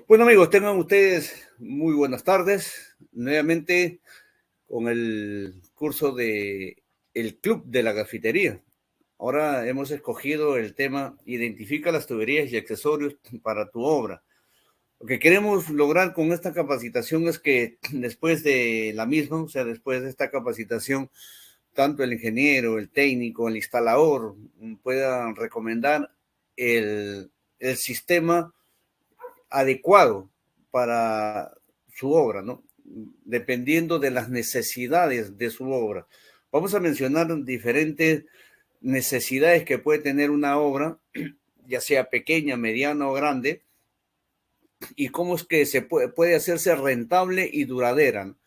Bueno, amigos, tengan ustedes muy buenas tardes. Nuevamente con el curso de El Club de la Gafitería. Ahora hemos escogido el tema Identifica las tuberías y accesorios para tu obra. Lo que queremos lograr con esta capacitación es que después de la misma, o sea, después de esta capacitación, tanto el ingeniero, el técnico, el instalador puedan recomendar el sistema adecuado para su obra, ¿no? Dependiendo de las necesidades de su obra. Vamos a mencionar diferentes necesidades que puede tener una obra, ya sea pequeña, mediana o grande, y cómo es que se puede hacerse rentable y duradera, ¿no?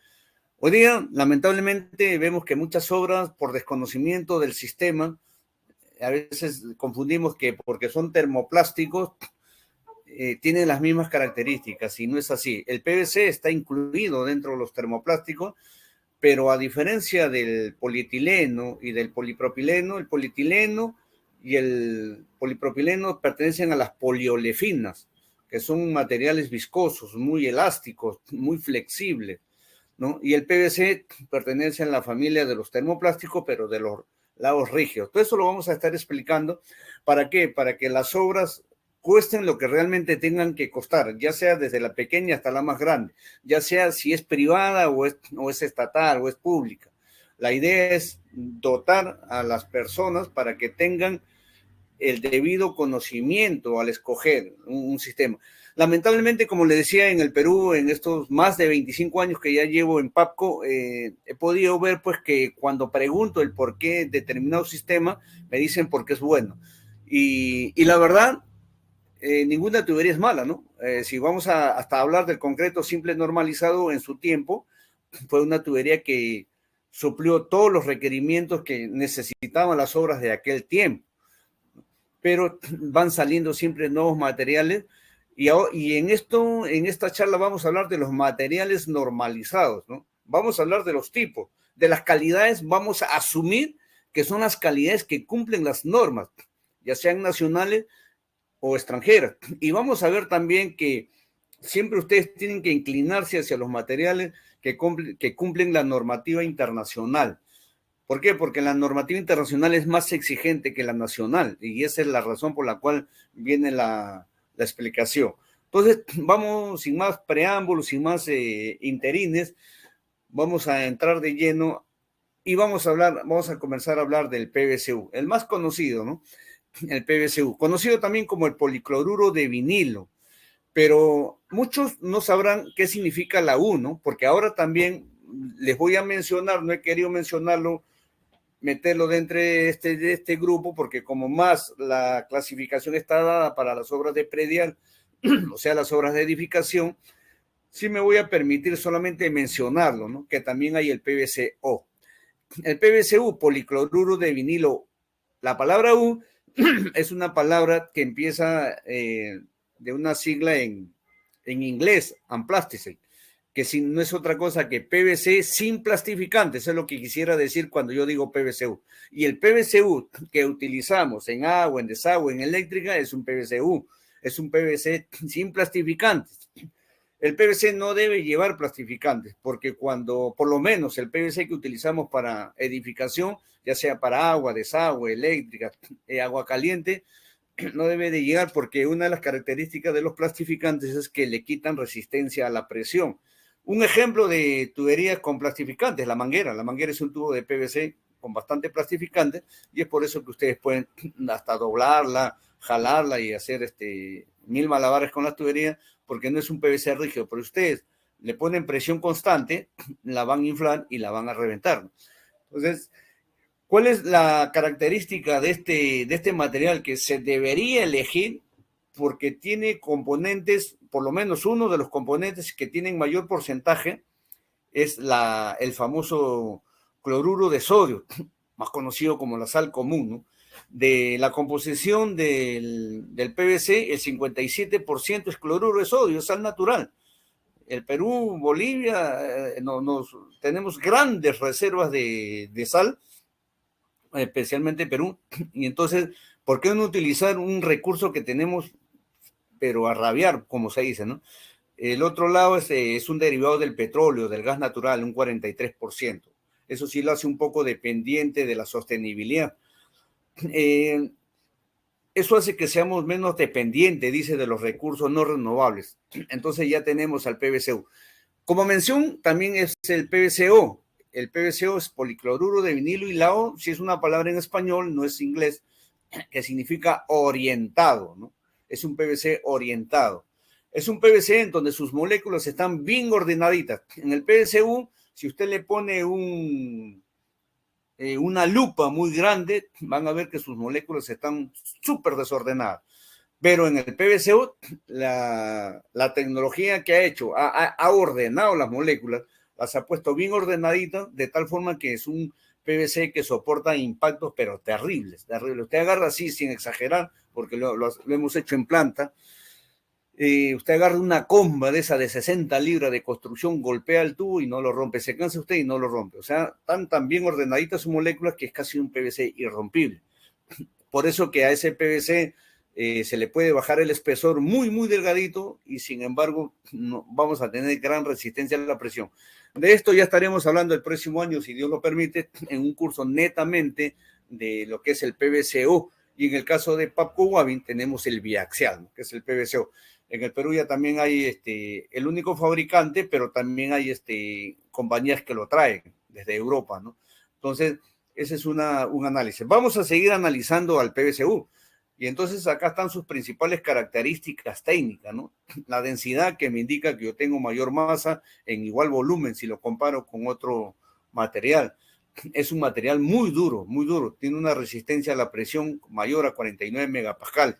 Hoy día, lamentablemente, vemos que muchas obras, por desconocimiento del sistema, a veces confundimos que porque son termoplásticos, tienen las mismas características y no es así. El PVC está incluido dentro de los termoplásticos, pero a diferencia del polietileno y del polipropileno, el polietileno y el polipropileno pertenecen a las poliolefinas, que son materiales viscosos, muy elásticos, muy flexibles, ¿no? Y el PVC pertenece a la familia de los termoplásticos, pero de los lados rígidos. Todo eso lo vamos a estar explicando. ¿Para qué? Para que las obras cuesten lo que realmente tengan que costar, ya sea desde la pequeña hasta la más grande, ya sea si es privada o es estatal o es pública. La idea es dotar a las personas para que tengan el debido conocimiento al escoger un sistema. Lamentablemente, como le decía, en el Perú, en estos más de 25 años que ya llevo en PAPCO, he podido ver pues que cuando pregunto el por qué determinado sistema, me dicen porque es bueno. Y la verdad, ninguna tubería es mala, ¿no? Si vamos hasta hablar del concreto simple normalizado en su tiempo, fue una tubería que suplió todos los requerimientos que necesitaban las obras de aquel tiempo, pero van saliendo siempre nuevos materiales y en esta charla vamos a hablar de los materiales normalizados, ¿no? Vamos a hablar de los tipos, de las calidades, vamos a asumir que son las calidades que cumplen las normas, ya sean nacionales o extranjeras. Y vamos a ver también que siempre ustedes tienen que inclinarse hacia los materiales que cumplen la normativa internacional. ¿Por qué? Porque la normativa internacional es más exigente que la nacional y esa es la razón por la cual viene la explicación. Entonces, vamos sin más preámbulos, sin más interines, vamos a entrar de lleno y vamos a comenzar a hablar del PVCU, el más conocido, ¿no? El PVCU, conocido también como el policloruro de vinilo, pero muchos no sabrán qué significa la U, ¿no? Porque ahora también les voy a mencionar, no he querido mencionarlo, meterlo dentro de este grupo, porque como más la clasificación está dada para las obras de predial, o sea, las obras de edificación, sí me voy a permitir solamente mencionarlo, ¿no? Que también hay el PVCO. El PVCU, policloruro de vinilo, la palabra U es una palabra que empieza de una sigla en inglés, unplasticate, que no es otra cosa que PVC sin plastificante. Eso es lo que quisiera decir cuando yo digo PVCU. Y el PVCU que utilizamos en agua, en desagüe, en eléctrica, es un PVCU. Es un PVC sin plastificantes. El PVC no debe llevar plastificantes, porque cuando, por lo menos el PVC que utilizamos para edificación, ya sea para agua, desagüe, eléctrica, agua caliente, no debe de llegar porque una de las características de los plastificantes es que le quitan resistencia a la presión. Un ejemplo de tuberías con plastificantes, la manguera. La manguera es un tubo de PVC con bastante plastificante y es por eso que ustedes pueden hasta doblarla, jalarla y hacer mil malabares con la tubería, porque no es un PVC rígido, pero ustedes le ponen presión constante, la van a inflar y la van a reventar. Entonces, ¿cuál es la característica de este material que se debería elegir? Porque tiene componentes, por lo menos uno de los componentes que tienen mayor porcentaje es el famoso cloruro de sodio, más conocido como la sal común, ¿no? De la composición del PVC, el 57% es cloruro de sodio, es sal natural. El Perú, Bolivia, tenemos grandes reservas de sal, especialmente Perú, y entonces, ¿por qué no utilizar un recurso que tenemos pero a rabiar, como se dice, ¿no? El otro lado es un derivado del petróleo, del gas natural, un 43%. Eso sí lo hace un poco dependiente de la sostenibilidad. Eso hace que seamos menos dependientes, dice, de los recursos no renovables. Entonces ya tenemos al PVCO. Como mención, también es el PVCO. El PVCO es policloruro de vinilo y la O, si es una palabra en español, no es inglés, que significa orientado, ¿no? Es un PVC orientado. Es un PVC en donde sus moléculas están bien ordenaditas. En el PVCU, si usted le pone una lupa muy grande, van a ver que sus moléculas están súper desordenadas. Pero en el PVCO, la tecnología que ha hecho, ha ordenado las moléculas, las ha puesto bien ordenaditas, de tal forma que es un PVC que soporta impactos, pero terribles, terribles. Usted agarra así, sin exagerar, porque lo hemos hecho en planta, usted agarra una comba de esa de 60 libras de construcción, golpea el tubo y no lo rompe, se cansa usted y no lo rompe. O sea, están tan bien ordenaditas sus moléculas que es casi un PVC irrompible. Por eso que a ese PVC se le puede bajar el espesor muy, muy delgadito y sin embargo no, vamos a tener gran resistencia a la presión. De esto ya estaremos hablando el próximo año, si Dios lo permite, en un curso netamente de lo que es el PVCO. Y en el caso de Papco Wavin tenemos el biaxial, ¿no? Que es el PVCO. En el Perú ya también hay el único fabricante, pero también hay compañías que lo traen desde Europa, ¿no? Entonces, ese es un análisis. Vamos a seguir analizando al PVCU. Y entonces acá están sus principales características técnicas, ¿no? La densidad, que me indica que yo tengo mayor masa en igual volumen si lo comparo con otro material. Es un material muy duro, muy duro. Tiene una resistencia a la presión mayor a 49 megapascal.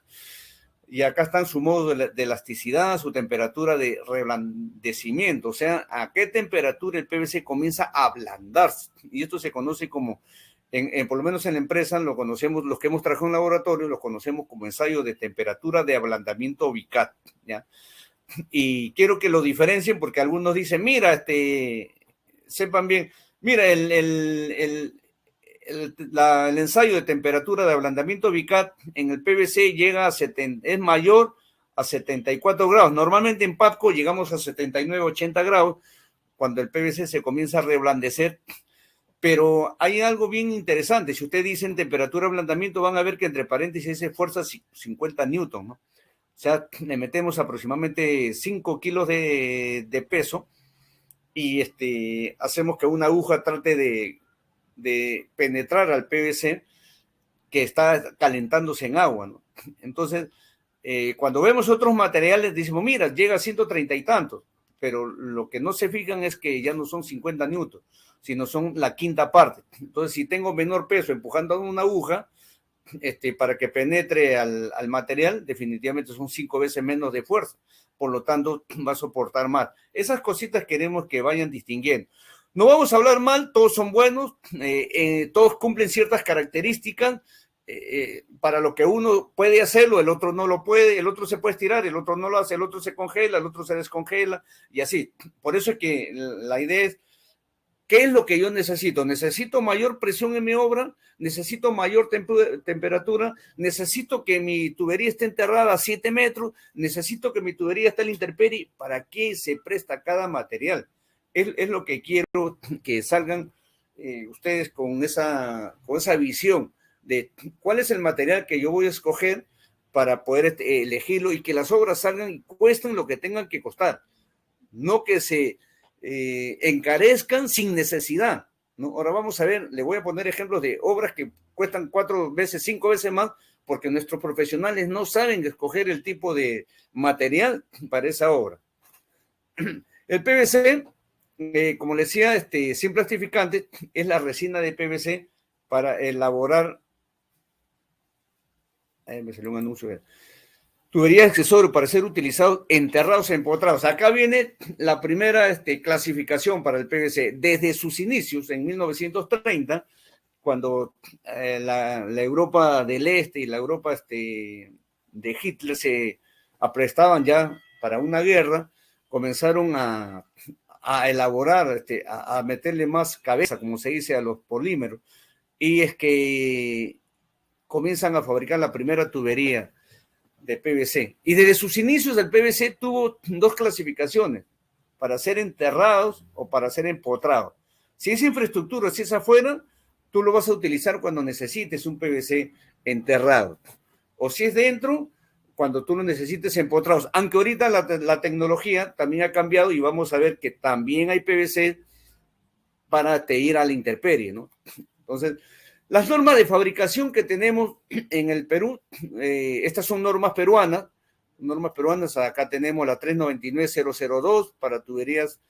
Y acá están su modo de elasticidad, su temperatura de reblandecimiento, o sea, a qué temperatura el PVC comienza a ablandarse. Y esto se conoce como, por lo menos en la empresa, lo conocemos, los que hemos trabajado en laboratorio, lo conocemos como ensayo de temperatura de ablandamiento Vicat, ¿ya? Y quiero que lo diferencien porque algunos dicen, mira, sepan bien, mira, el ensayo de temperatura de ablandamiento Vicat en el PVC llega a es mayor a 74 grados. Normalmente en Papco llegamos a 79, 80 grados cuando el PVC se comienza a reblandecer. Pero hay algo bien interesante. Si ustedes dicen temperatura de ablandamiento, van a ver que entre paréntesis es fuerza 50 newton, ¿no? O sea, le metemos aproximadamente 5 kilos de peso y hacemos que una aguja trate de penetrar al PVC que está calentándose en agua, ¿no? Entonces, cuando vemos otros materiales, decimos, mira, llega a 130 y tantos, pero lo que no se fijan es que ya no son 50 newtons, sino son la quinta parte. Entonces, si tengo menor peso empujando una aguja, para que penetre al material, definitivamente son 5 veces menos de fuerza. Por lo tanto, va a soportar más. Esas cositas queremos que vayan distinguiendo. No vamos a hablar mal, todos son buenos, todos cumplen ciertas características. Para lo que uno puede hacerlo, el otro no lo puede, el otro se puede estirar, el otro no lo hace, el otro se congela, el otro se descongela y así. Por eso es que la idea es, ¿qué es lo que yo necesito? Necesito mayor presión en mi obra, necesito mayor temperatura, necesito que mi tubería esté enterrada a 7 metros, necesito que mi tubería esté a la intemperie. ¿Para qué se presta cada material? Es lo que quiero que salgan ustedes con esa visión de cuál es el material que yo voy a escoger para poder elegirlo y que las obras salgan y cuesten lo que tengan que costar. No que se encarezcan sin necesidad, ¿no? Ahora vamos a ver, le voy a poner ejemplos de obras que cuestan 4 veces, 5 veces más, porque nuestros profesionales no saben escoger el tipo de material para esa obra. El PVC, como le decía, sin plastificante, es la resina de PVC para elaborar, me salió un anuncio, tuberías accesorios para ser utilizados enterrados e empotrados. Acá viene la primera clasificación para el PVC. Desde sus inicios, en 1930, cuando la Europa del Este y la Europa de Hitler se aprestaban ya para una guerra, comenzaron a elaborar, a meterle más cabeza, como se dice, a los polímeros. Y es que comienzan a fabricar la primera tubería de PVC. Y desde sus inicios el PVC tuvo dos clasificaciones, para ser enterrados o para ser empotrados. Si es infraestructura, si es afuera, tú lo vas a utilizar cuando necesites un PVC enterrado. O si es dentro, cuando tú lo necesites empotrados. Aunque ahorita la tecnología también ha cambiado y vamos a ver que también hay PVC para te ir a la intemperie, ¿no? Entonces, las normas de fabricación que tenemos en el Perú, estas son normas peruanas. Acá tenemos la 399-002 para tuberías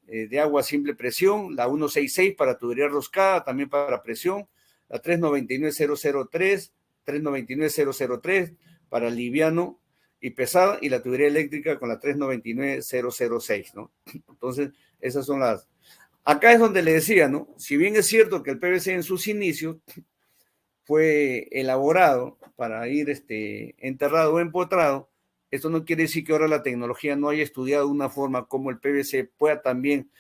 de agua a simple presión, la 166 para tubería roscada, también para presión, la 399-003, 399-003 para liviano y pesada, y la tubería eléctrica con la 399-006, ¿no? Entonces, esas son las... Acá es donde le decía, ¿no? Si bien es cierto que el PVC en sus inicios fue elaborado para ir enterrado o empotrado, esto no quiere decir que ahora la tecnología no haya estudiado de una forma como el PVC pueda también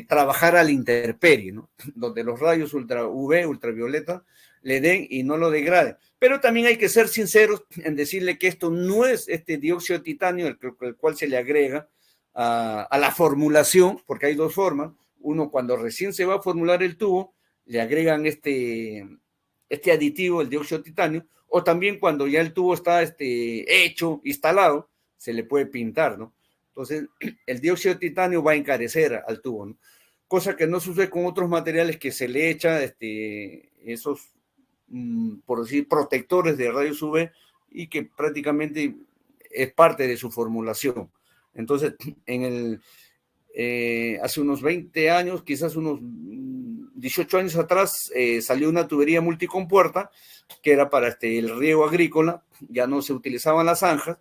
trabajar a la intemperie, ¿no? Donde los rayos ultravioleta, le den y no lo degraden. Pero también hay que ser sinceros en decirle que esto no es este dióxido de titanio, el cual se le agrega a la formulación, porque hay dos formas. Uno, cuando recién se va a formular el tubo, le agregan este aditivo, el dióxido de titanio, o también cuando ya el tubo está hecho, instalado, se le puede pintar, ¿no? Entonces, el dióxido de titanio va a encarecer al tubo, ¿no? Cosa que no sucede con otros materiales que se le echa esos, por decir, protectores de rayos UV y que prácticamente es parte de su formulación. Entonces, hace unos 20 años, quizás unos 18 años atrás, salió una tubería multicompuerta que era para el riego agrícola, ya no se utilizaban las zanjas,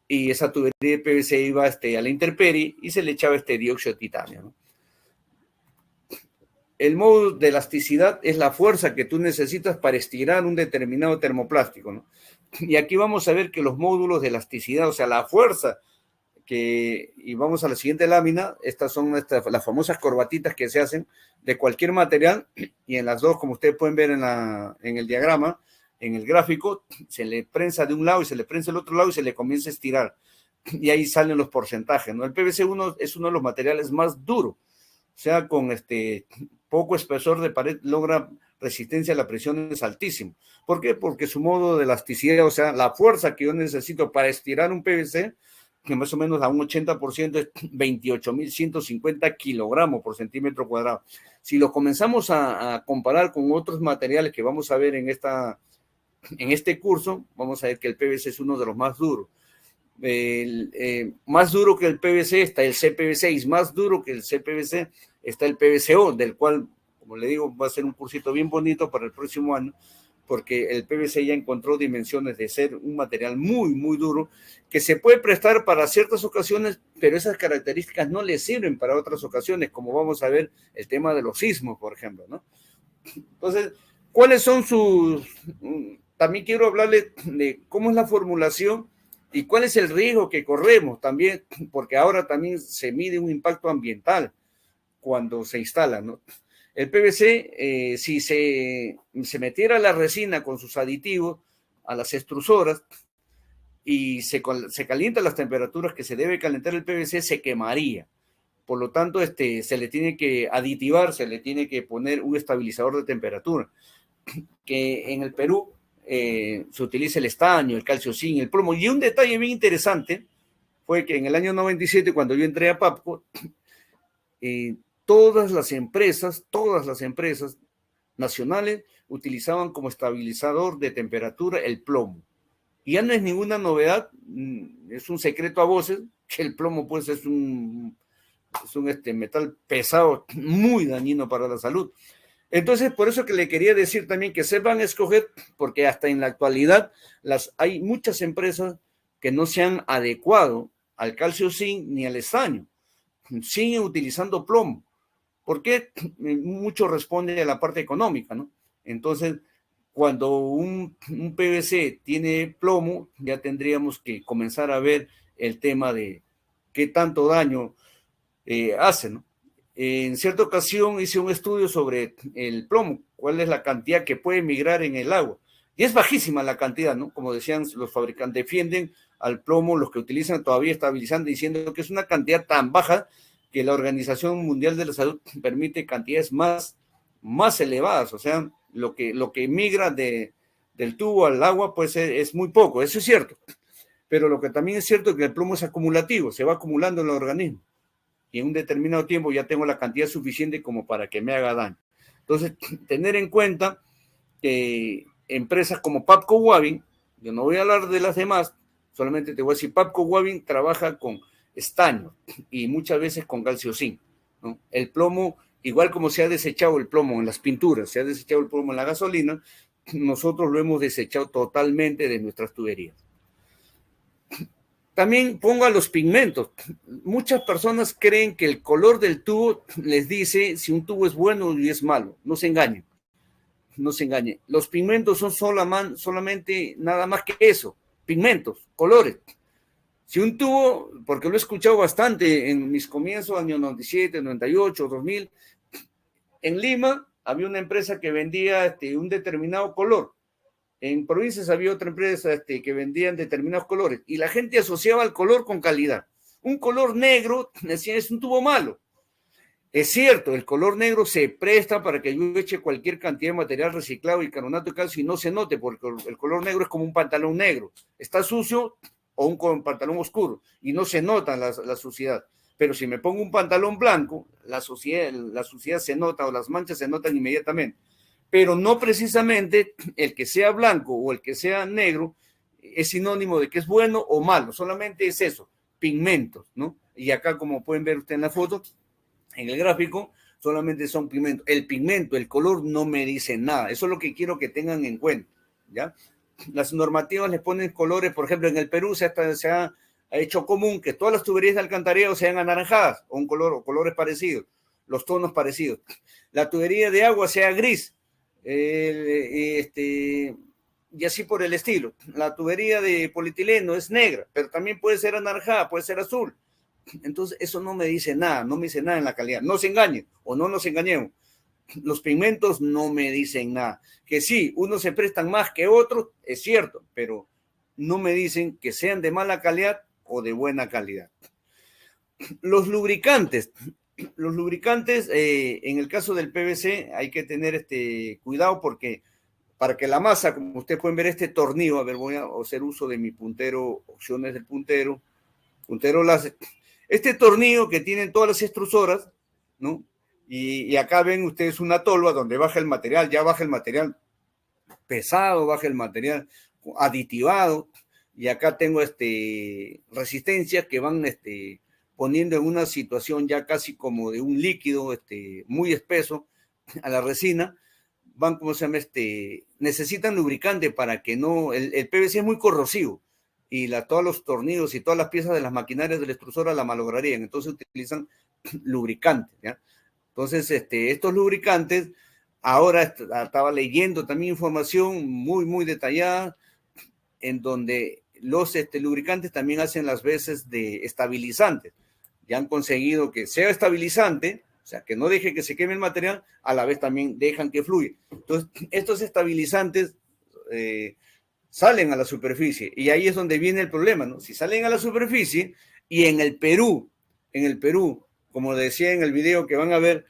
y esa tubería de PVC iba a la intemperie y se le echaba dióxido de titanio, ¿no? El módulo de elasticidad es la fuerza que tú necesitas para estirar un determinado termoplástico, ¿no? Y aquí vamos a ver que los módulos de elasticidad, o sea, la fuerza y vamos a la siguiente lámina, estas son las famosas corbatitas que se hacen de cualquier material, y en las dos, como ustedes pueden ver en el diagrama, en el gráfico, se le prensa de un lado y se le prensa del otro lado y se le comienza a estirar, y ahí salen los porcentajes, ¿no? El PVC es uno de los materiales más duros, o sea, con poco espesor de pared logra resistencia a la presión es altísimo. ¿Por qué? Porque su modo de elasticidad, o sea, la fuerza que yo necesito para estirar un PVC, que más o menos a un 80% es 28.150 kilogramos por centímetro cuadrado. Si lo comenzamos a comparar con otros materiales que vamos a ver en este curso, vamos a ver que el PVC es uno de los más duros. Más duro que el PVC está el CPVC, y más duro que el CPVC está el PVCO, del cual, como le digo, va a ser un cursito bien bonito para el próximo año, porque el PVC ya encontró dimensiones de ser un material muy, muy duro, que se puede prestar para ciertas ocasiones, pero esas características no le sirven para otras ocasiones, como vamos a ver el tema de los sismos, por ejemplo, ¿no? Entonces, ¿cuáles son sus...? También quiero hablarle de cómo es la formulación y cuál es el riesgo que corremos también, porque ahora también se mide un impacto ambiental cuando se instala, ¿no? El PVC, si se metiera la resina con sus aditivos a las extrusoras y se calientan las temperaturas que se debe calentar el PVC, se quemaría. Por lo tanto, se le tiene que aditivar, se le tiene que poner un estabilizador de temperatura, que en el Perú se utiliza el estaño, el calcio zinc, el plomo. Y un detalle bien interesante fue que en el año 97, cuando yo entré a PAPCO, todas las empresas nacionales utilizaban como estabilizador de temperatura el plomo. Y ya no es ninguna novedad, es un secreto a voces, que el plomo pues es un metal pesado, muy dañino para la salud. Entonces, por eso que le quería decir también que sepan escoger, porque hasta en la actualidad hay muchas empresas que no se han adecuado al calcio zinc ni al estaño, siguen utilizando plomo. ¿Por qué? Mucho responde a la parte económica, ¿no? Entonces, cuando un PVC tiene plomo, ya tendríamos que comenzar a ver el tema de qué tanto daño hace, ¿no? En cierta ocasión hice un estudio sobre el plomo, cuál es la cantidad que puede migrar en el agua, Y es bajísima la cantidad, ¿no? Como decían los fabricantes, defienden al plomo, los que utilizan todavía estabilizando, diciendo que es una cantidad tan baja que la Organización Mundial de la Salud permite cantidades más elevadas. O sea, lo que migra del tubo al agua, pues es muy poco, eso es cierto. Pero lo que también es cierto es que el plomo es acumulativo, se va acumulando en el organismo. Y en un determinado tiempo ya tengo la cantidad suficiente como para que me haga daño. Entonces, tener en cuenta que empresas como Pabco Wavin, yo no voy a hablar de las demás, solamente te voy a decir, Pabco Wavin trabaja con estaño y muchas veces con calcio zinc, ¿no? El plomo, igual como se ha desechado el plomo en las pinturas, se ha desechado el plomo en la gasolina, nosotros lo hemos desechado totalmente de nuestras tuberías. También pongo a los pigmentos. Muchas personas creen que el color del tubo les dice si un tubo es bueno o es malo. No se engañen. No se engañen. Los pigmentos son solamente nada más que eso. Pigmentos, colores. Si un tubo, porque lo he escuchado bastante en mis comienzos, años 97, 98, 2000, en Lima había una empresa que vendía un determinado color. En provincias había otra empresa que vendían determinados colores y la gente asociaba el color con calidad. Un color negro, decían, es un tubo malo. Es cierto, el color negro se presta para que yo eche cualquier cantidad de material reciclado y carbonato de calcio y no se note, porque el color negro es como un pantalón negro. Está sucio o un pantalón oscuro y no se nota la suciedad. Pero si me pongo un pantalón blanco, la suciedad se nota o las manchas se notan inmediatamente. Pero no precisamente el que sea blanco o el que sea negro es sinónimo de que es bueno o malo, solamente es eso, pigmentos, ¿no? Y acá, como pueden ver ustedes en la foto, en el gráfico, solamente son pigmentos. El pigmento, el color no me dice nada, eso es lo que quiero que tengan en cuenta, ¿ya? Las normativas les ponen colores, por ejemplo, en el Perú se ha hecho común que todas las tuberías de alcantarillado sean anaranjadas, o un color, o colores parecidos, los tonos parecidos. La tubería de agua sea gris, y así por el estilo. La tubería de polietileno es negra, pero también puede ser anaranjada, puede ser azul. Entonces, eso no me dice nada, no me dice nada en la calidad. No se engañen o no nos engañemos. Los pigmentos no me dicen nada. Que sí, unos se prestan más que otros, es cierto, pero no me dicen que sean de mala calidad o de buena calidad. Los lubricantes. Los lubricantes, en el caso del PVC, hay que tener cuidado porque para que la masa, como ustedes pueden ver, este tornillo, a ver, voy a hacer uso de mi puntero, opciones del puntero láser. Este tornillo que tienen todas las extrusoras, ¿no? Y acá ven ustedes una tolva donde baja el material, ya baja el material pesado, baja el material aditivado, y acá tengo resistencias que van poniendo en una situación ya casi como de un líquido muy espeso a la resina, van, ¿cómo se llama? Necesitan lubricante para que no, el PVC es muy corrosivo y todos los tornillos y todas las piezas de las maquinarias de la extrusora la malograrían, entonces utilizan lubricante, ¿ya? Entonces, estos lubricantes, ahora estaba leyendo también información muy detallada en donde los lubricantes también hacen las veces de estabilizantes. Ya han conseguido que sea estabilizante, o sea, que no deje que se queme el material, a la vez también dejan que fluya. Entonces, estos estabilizantes salen a la superficie y ahí es donde viene el problema, ¿no? Si salen a la superficie y en el Perú, como decía en el video que van a ver,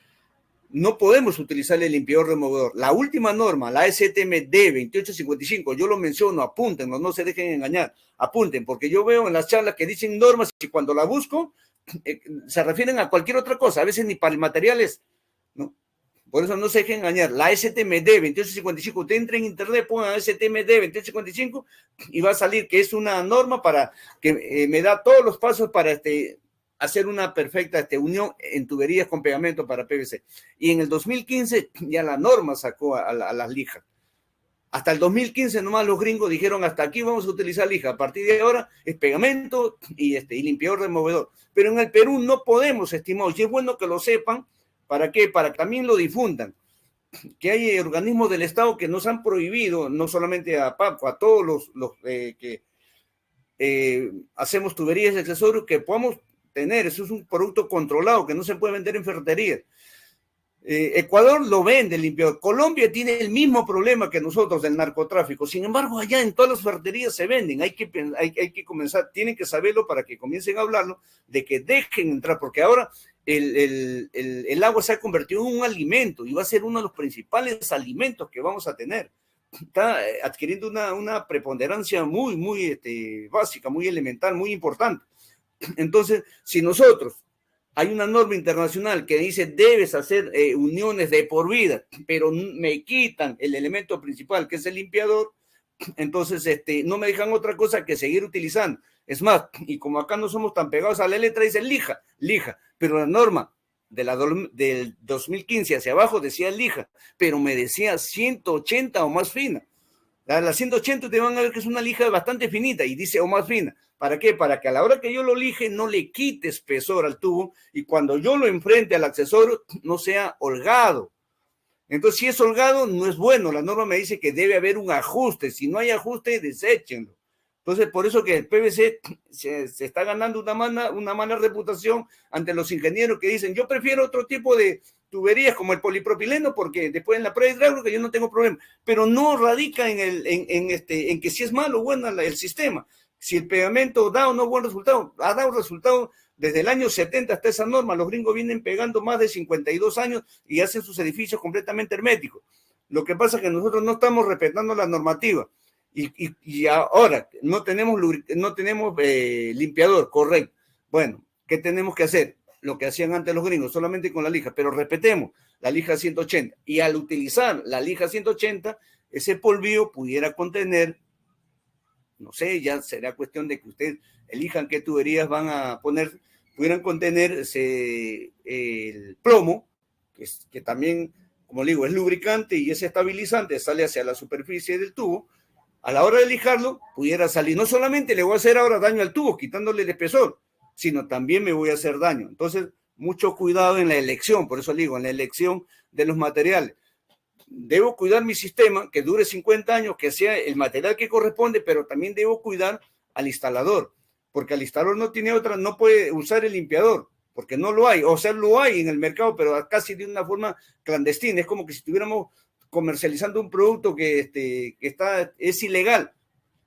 no podemos utilizar el limpiador removedor. La última norma, la STMD 2855, yo lo menciono, apunten, no se dejen engañar, apunten, porque yo veo en las charlas que dicen normas y cuando la busco se refieren a cualquier otra cosa, a veces ni para el material es, ¿no? Por eso no se dejen engañar. La STMD 2855, usted entra en internet, ponga STMD 2855 y va a salir que es una norma para que me da todos los pasos para hacer una perfecta unión en tuberías con pegamento para PVC. Y en el 2015 ya la norma sacó a las lijas. Hasta el 2015 nomás los gringos dijeron hasta aquí vamos a utilizar lija. A partir de ahora es pegamento y limpiador removedor. Pero en el Perú no podemos, estimados. Y es bueno que lo sepan. ¿Para qué? Para que también lo difundan. Que hay organismos del Estado que nos han prohibido, no solamente a PAPCO, a todos los que hacemos tuberías y accesorios, que podamos tener. Eso es un producto controlado que no se puede vender en ferreterías. Ecuador lo vende el limpiador. Colombia tiene el mismo problema que nosotros del narcotráfico. Sin embargo, allá en todas las ferreterías se venden. Hay que comenzar, tienen que saberlo para que comiencen a hablarlo, de que dejen entrar, porque ahora el agua se ha convertido en un alimento y va a ser uno de los principales alimentos que vamos a tener. Está adquiriendo una preponderancia muy básica, muy elemental, muy importante. Entonces, si nosotros hay una norma internacional que dice debes hacer uniones de por vida, pero me quitan el elemento principal que es el limpiador, entonces no me dejan otra cosa que seguir utilizando. Es más, y como acá no somos tan pegados a la letra, dice lija, pero la norma del 2015 hacia abajo decía lija, pero me decía 180 o más fina. La 180 te van a ver que es una lija bastante finita y dice o más fina. ¿Para qué? Para que a la hora que yo lo lije no le quite espesor al tubo y cuando yo lo enfrente al accesorio no sea holgado. Entonces, si es holgado, no es bueno. La norma me dice que debe haber un ajuste. Si no hay ajuste, deséchenlo. Entonces, por eso que el PVC se está ganando una mala reputación ante los ingenieros que dicen, yo prefiero otro tipo de tuberías como el polipropileno porque después en la prueba hidráulica yo no tengo problema. Pero no radica en que si es malo o bueno el sistema. Si el pegamento da o no buen resultado, ha dado resultado desde el año 70 hasta esa norma. Los gringos vienen pegando más de 52 años y hacen sus edificios completamente herméticos. Lo que pasa es que nosotros no estamos respetando la normativa y ahora no tenemos limpiador, correcto. Bueno, ¿qué tenemos que hacer? Lo que hacían antes los gringos, solamente con la lija, pero respetemos la lija 180. Y al utilizar la lija 180, ese polvillo pudiera contener, no sé, ya será cuestión de que ustedes elijan qué tuberías van a poner, pudieran contener el plomo, que también, como le digo, es lubricante y es estabilizante, sale hacia la superficie del tubo. A la hora de lijarlo, pudiera salir. No solamente le voy a hacer ahora daño al tubo, quitándole el espesor, sino también me voy a hacer daño. Entonces, mucho cuidado en la elección, por eso le digo, en la elección de los materiales. Debo cuidar mi sistema, que dure 50 años, que sea el material que corresponde, pero también debo cuidar al instalador, porque el instalador no tiene otra, no puede usar el limpiador, porque no lo hay, o sea, lo hay en el mercado, pero casi de una forma clandestina. Es como que si estuviéramos comercializando un producto que es ilegal.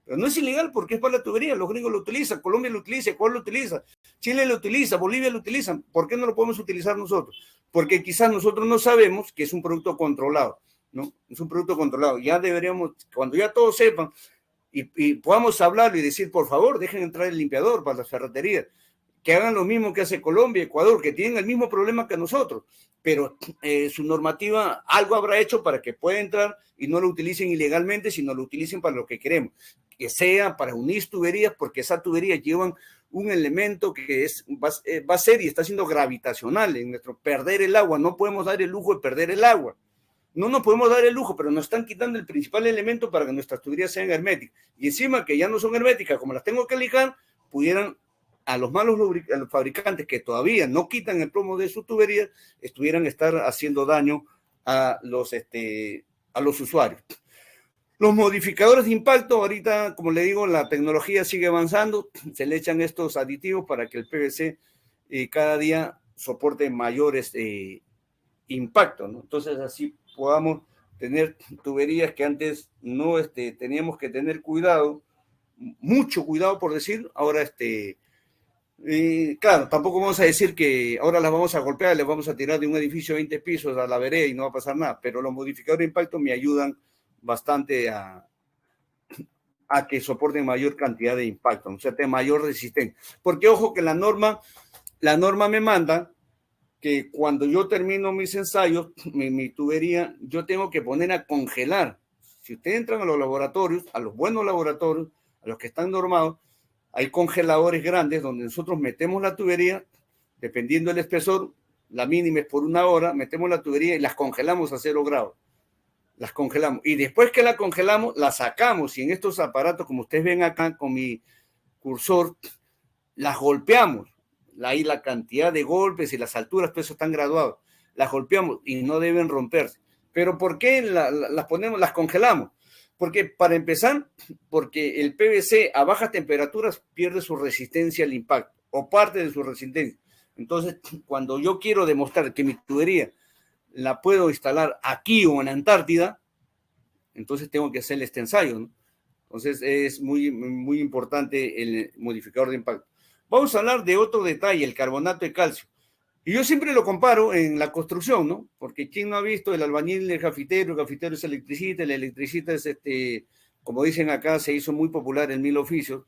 Pero no es ilegal porque es para la tubería. Los gringos lo utilizan, Colombia lo utiliza, Ecuador lo utiliza, Chile lo utiliza, Bolivia lo utilizan. ¿Por qué no lo podemos utilizar nosotros? Porque quizás nosotros no sabemos que es un producto controlado, ¿no? Es un producto controlado. Ya deberíamos, cuando ya todos sepan y podamos hablar y decir, por favor, dejen entrar el limpiador para las ferreterías, que hagan lo mismo que hace Colombia, Ecuador, que tienen el mismo problema que nosotros, pero su normativa algo habrá hecho para que pueda entrar y no lo utilicen ilegalmente, sino lo utilicen para lo que queremos, que sea para unir tuberías, porque esas tuberías llevan un elemento que va a ser y está siendo gravitacional en nuestro perder el agua. No podemos dar el lujo de perder el agua. No nos podemos dar el lujo, pero nos están quitando el principal elemento para que nuestras tuberías sean herméticas. Y encima que ya no son herméticas, como las tengo que lijar, pudieran a los a los fabricantes que todavía no quitan el plomo de su tubería, estuvieran estar haciendo daño a los usuarios. Los modificadores de impacto, ahorita, como le digo, la tecnología sigue avanzando, se le echan estos aditivos para que el PVC cada día soporte mayores impactos, ¿no? Entonces así podamos tener tuberías que antes no teníamos que tener cuidado, mucho cuidado por decir, ahora claro, tampoco vamos a decir que ahora las vamos a golpear, les vamos a tirar de un edificio de 20 pisos a la vereda y no va a pasar nada, pero los modificadores de impacto me ayudan bastante a que soporten mayor cantidad de impacto, o sea, de mayor resistencia. Porque ojo que la norma me manda que cuando yo termino mis ensayos, mi tubería, yo tengo que poner a congelar. Si ustedes entran a los laboratorios, a los buenos laboratorios, a los que están normados, hay congeladores grandes donde nosotros metemos la tubería, dependiendo del espesor, la mínima es por 1 hora, metemos la tubería y las congelamos a 0 grados. Las congelamos. Y después que la congelamos, la sacamos. Y en estos aparatos, como ustedes ven acá con mi cursor, las golpeamos. Ahí la cantidad de golpes y las alturas, pues eso están graduados. Las golpeamos y no deben romperse. ¿Pero por qué las congelamos? Porque para empezar, porque el PVC a bajas temperaturas pierde su resistencia al impacto o parte de su resistencia. Entonces, cuando yo quiero demostrar que mi tubería la puedo instalar aquí o en Antártida, entonces tengo que hacer este ensayo, ¿no? Entonces es muy importante el modificador de impacto. Vamos a hablar de otro detalle, el carbonato de calcio. Y yo siempre lo comparo en la construcción, ¿no? Porque ¿quién no ha visto el albañil, el gafitero es electricista, el electricista es, como dicen acá, se hizo muy popular en 1000 oficios.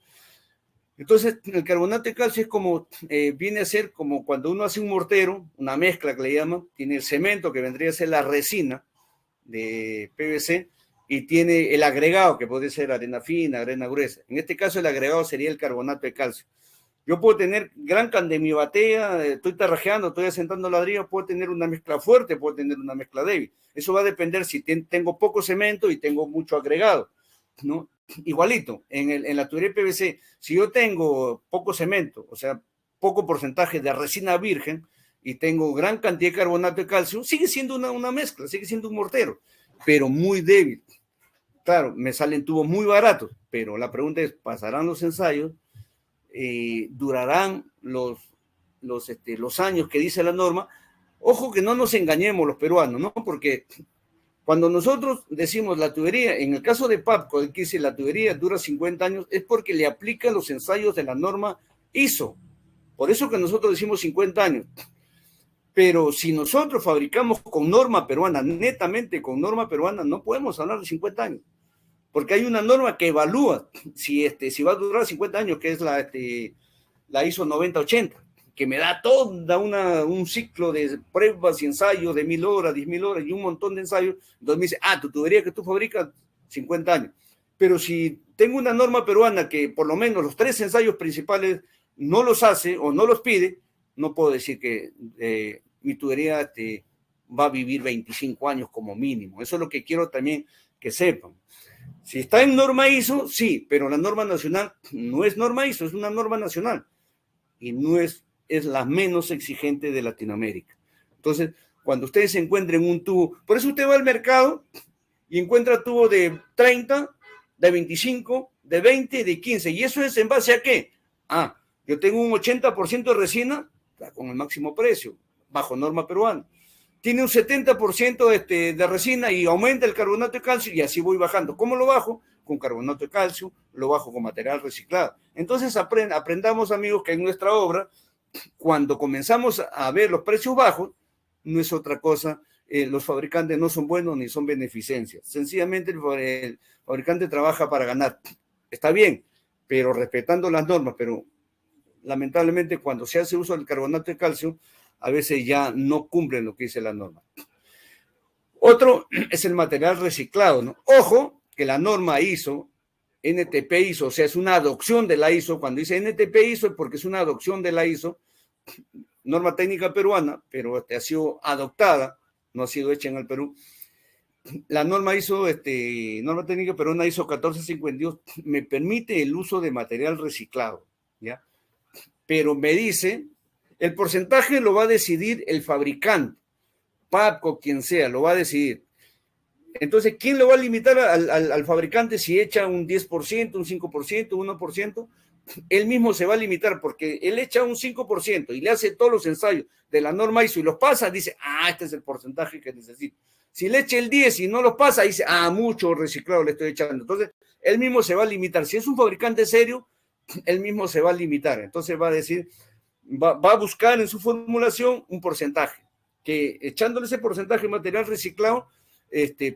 Entonces, el carbonato de calcio es como, viene a ser como cuando uno hace un mortero, una mezcla que le llaman, tiene el cemento que vendría a ser la resina de PVC y tiene el agregado que puede ser arena fina, arena gruesa. En este caso el agregado sería el carbonato de calcio. Yo puedo tener gran de mi batea, estoy tarrajeando, estoy asentando ladrillo, puedo tener una mezcla fuerte, puedo tener una mezcla débil. Eso va a depender si tengo poco cemento y tengo mucho agregado, ¿no? Igualito, en la tubería PVC, si yo tengo poco cemento, o sea, poco porcentaje de resina virgen y tengo gran cantidad de carbonato de calcio, sigue siendo una mezcla, sigue siendo un mortero, pero muy débil. Claro, me salen tubos muy baratos, pero la pregunta es, ¿pasarán los ensayos? Durarán los años que dice la norma. Ojo que no nos engañemos los peruanos, ¿no? Porque cuando nosotros decimos la tubería, en el caso de PAPCO, que dice la tubería dura 50 años, es porque le aplica los ensayos de la norma ISO. Por eso que nosotros decimos 50 años. Pero si nosotros fabricamos con norma peruana, netamente con norma peruana, no podemos hablar de 50 años. Porque hay una norma que evalúa si va a durar 50 años, que es la ISO 9080, que me da toda un ciclo de pruebas y ensayos de 1000 horas, 10.000 horas y un montón de ensayos. Entonces me dice, tu tubería que tú fabricas, 50 años. Pero si tengo una norma peruana que por lo menos los 3 ensayos principales no los hace o no los pide, no puedo decir que mi tubería va a vivir 25 años como mínimo. Eso es lo que quiero también que sepan. Si está en norma ISO, sí, pero la norma nacional no es norma ISO, es una norma nacional y no es la menos exigente de Latinoamérica. Entonces, cuando ustedes encuentren un tubo, por eso usted va al mercado y encuentra tubo de 30, de 25, de 20, de 15. ¿Y eso es en base a qué? Yo tengo un 80% de resina con el máximo precio, bajo norma peruana. Tiene un 70% de resina y aumenta el carbonato de calcio y así voy bajando. ¿Cómo lo bajo? Con carbonato de calcio, lo bajo con material reciclado. Entonces aprendamos, amigos, que en nuestra obra, cuando comenzamos a ver los precios bajos, no es otra cosa, los fabricantes no son buenos ni son beneficencias. Sencillamente el fabricante trabaja para ganar. Está bien, pero respetando las normas, pero lamentablemente cuando se hace uso del carbonato de calcio, a veces ya no cumplen lo que dice la norma. Otro es el material reciclado, ¿no? Ojo, que la norma ISO, NTP ISO, o sea, es una adopción de la ISO. Cuando dice NTP ISO es porque es una adopción de la ISO, norma técnica peruana, pero ha sido adoptada, no ha sido hecha en el Perú. La norma ISO, norma técnica peruana ISO 1452, me permite el uso de material reciclado, ¿ya? Pero me dice, el porcentaje lo va a decidir el fabricante, PAPCO, quien sea, lo va a decidir. Entonces, ¿quién lo va a limitar al fabricante si echa un 10%, un 5%, un 1%? Él mismo se va a limitar porque él echa un 5% y le hace todos los ensayos de la norma ISO y los pasa, dice, este es el porcentaje que necesito. Si le echa el 10 y no los pasa, dice, mucho reciclado le estoy echando. Entonces, él mismo se va a limitar. Si es un fabricante serio, él mismo se va a limitar. Entonces va a decir, va a buscar en su formulación un porcentaje, que echándole ese porcentaje de material reciclado,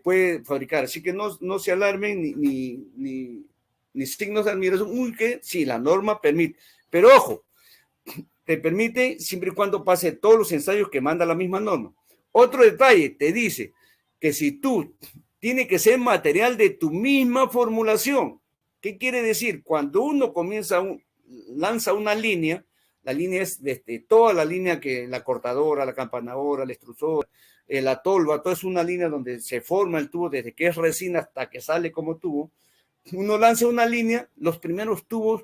puede fabricar. Así que no se alarmen ni signos de admiración. Que sí, la norma permite. Pero ojo, te permite siempre y cuando pase todos los ensayos que manda la misma norma. Otro detalle, te dice que si tú tiene que ser material de tu misma formulación. ¿Qué quiere decir? Cuando uno lanza una línea, la línea es toda la línea que la cortadora, la campanadora, el extrusor, la tolva, toda es una línea donde se forma el tubo desde que es resina hasta que sale como tubo. Uno lanza una línea, los primeros tubos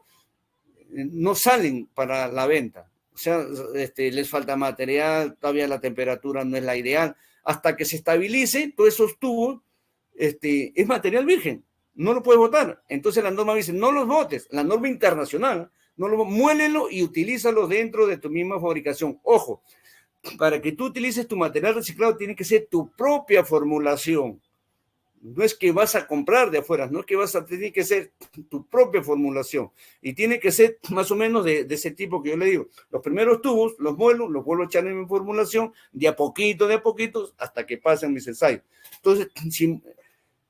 no salen para la venta. O sea, les falta material, todavía la temperatura no es la ideal. Hasta que se estabilice, todos esos tubos es material virgen. No lo puedes botar. Entonces la norma dice, no los botes. La norma internacional, muélelo y utilízalo dentro de tu misma fabricación. Ojo, para que tú utilices tu material reciclado, tiene que ser tu propia formulación. No es que vas a comprar de afuera, no es que tiene que ser tu propia formulación. Y tiene que ser más o menos de ese tipo que yo le digo. Los primeros tubos los vuelvo a echar en mi formulación, de a poquito, hasta que pasen mis ensayos. Entonces,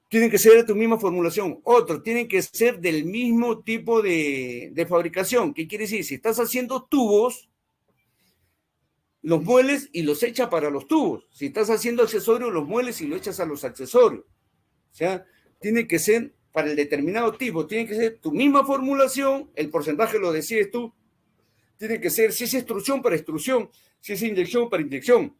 tienen que ser de tu misma formulación. Otro, tienen que ser del mismo tipo de fabricación. ¿Qué quiere decir? Si estás haciendo tubos, los mueles y los echas para los tubos. Si estás haciendo accesorios, los mueles y los echas a los accesorios. O sea, tiene que ser para el determinado tipo, tiene que ser tu misma formulación, el porcentaje lo decides tú, tiene que ser, si es extrusión para extrusión, si es inyección para inyección.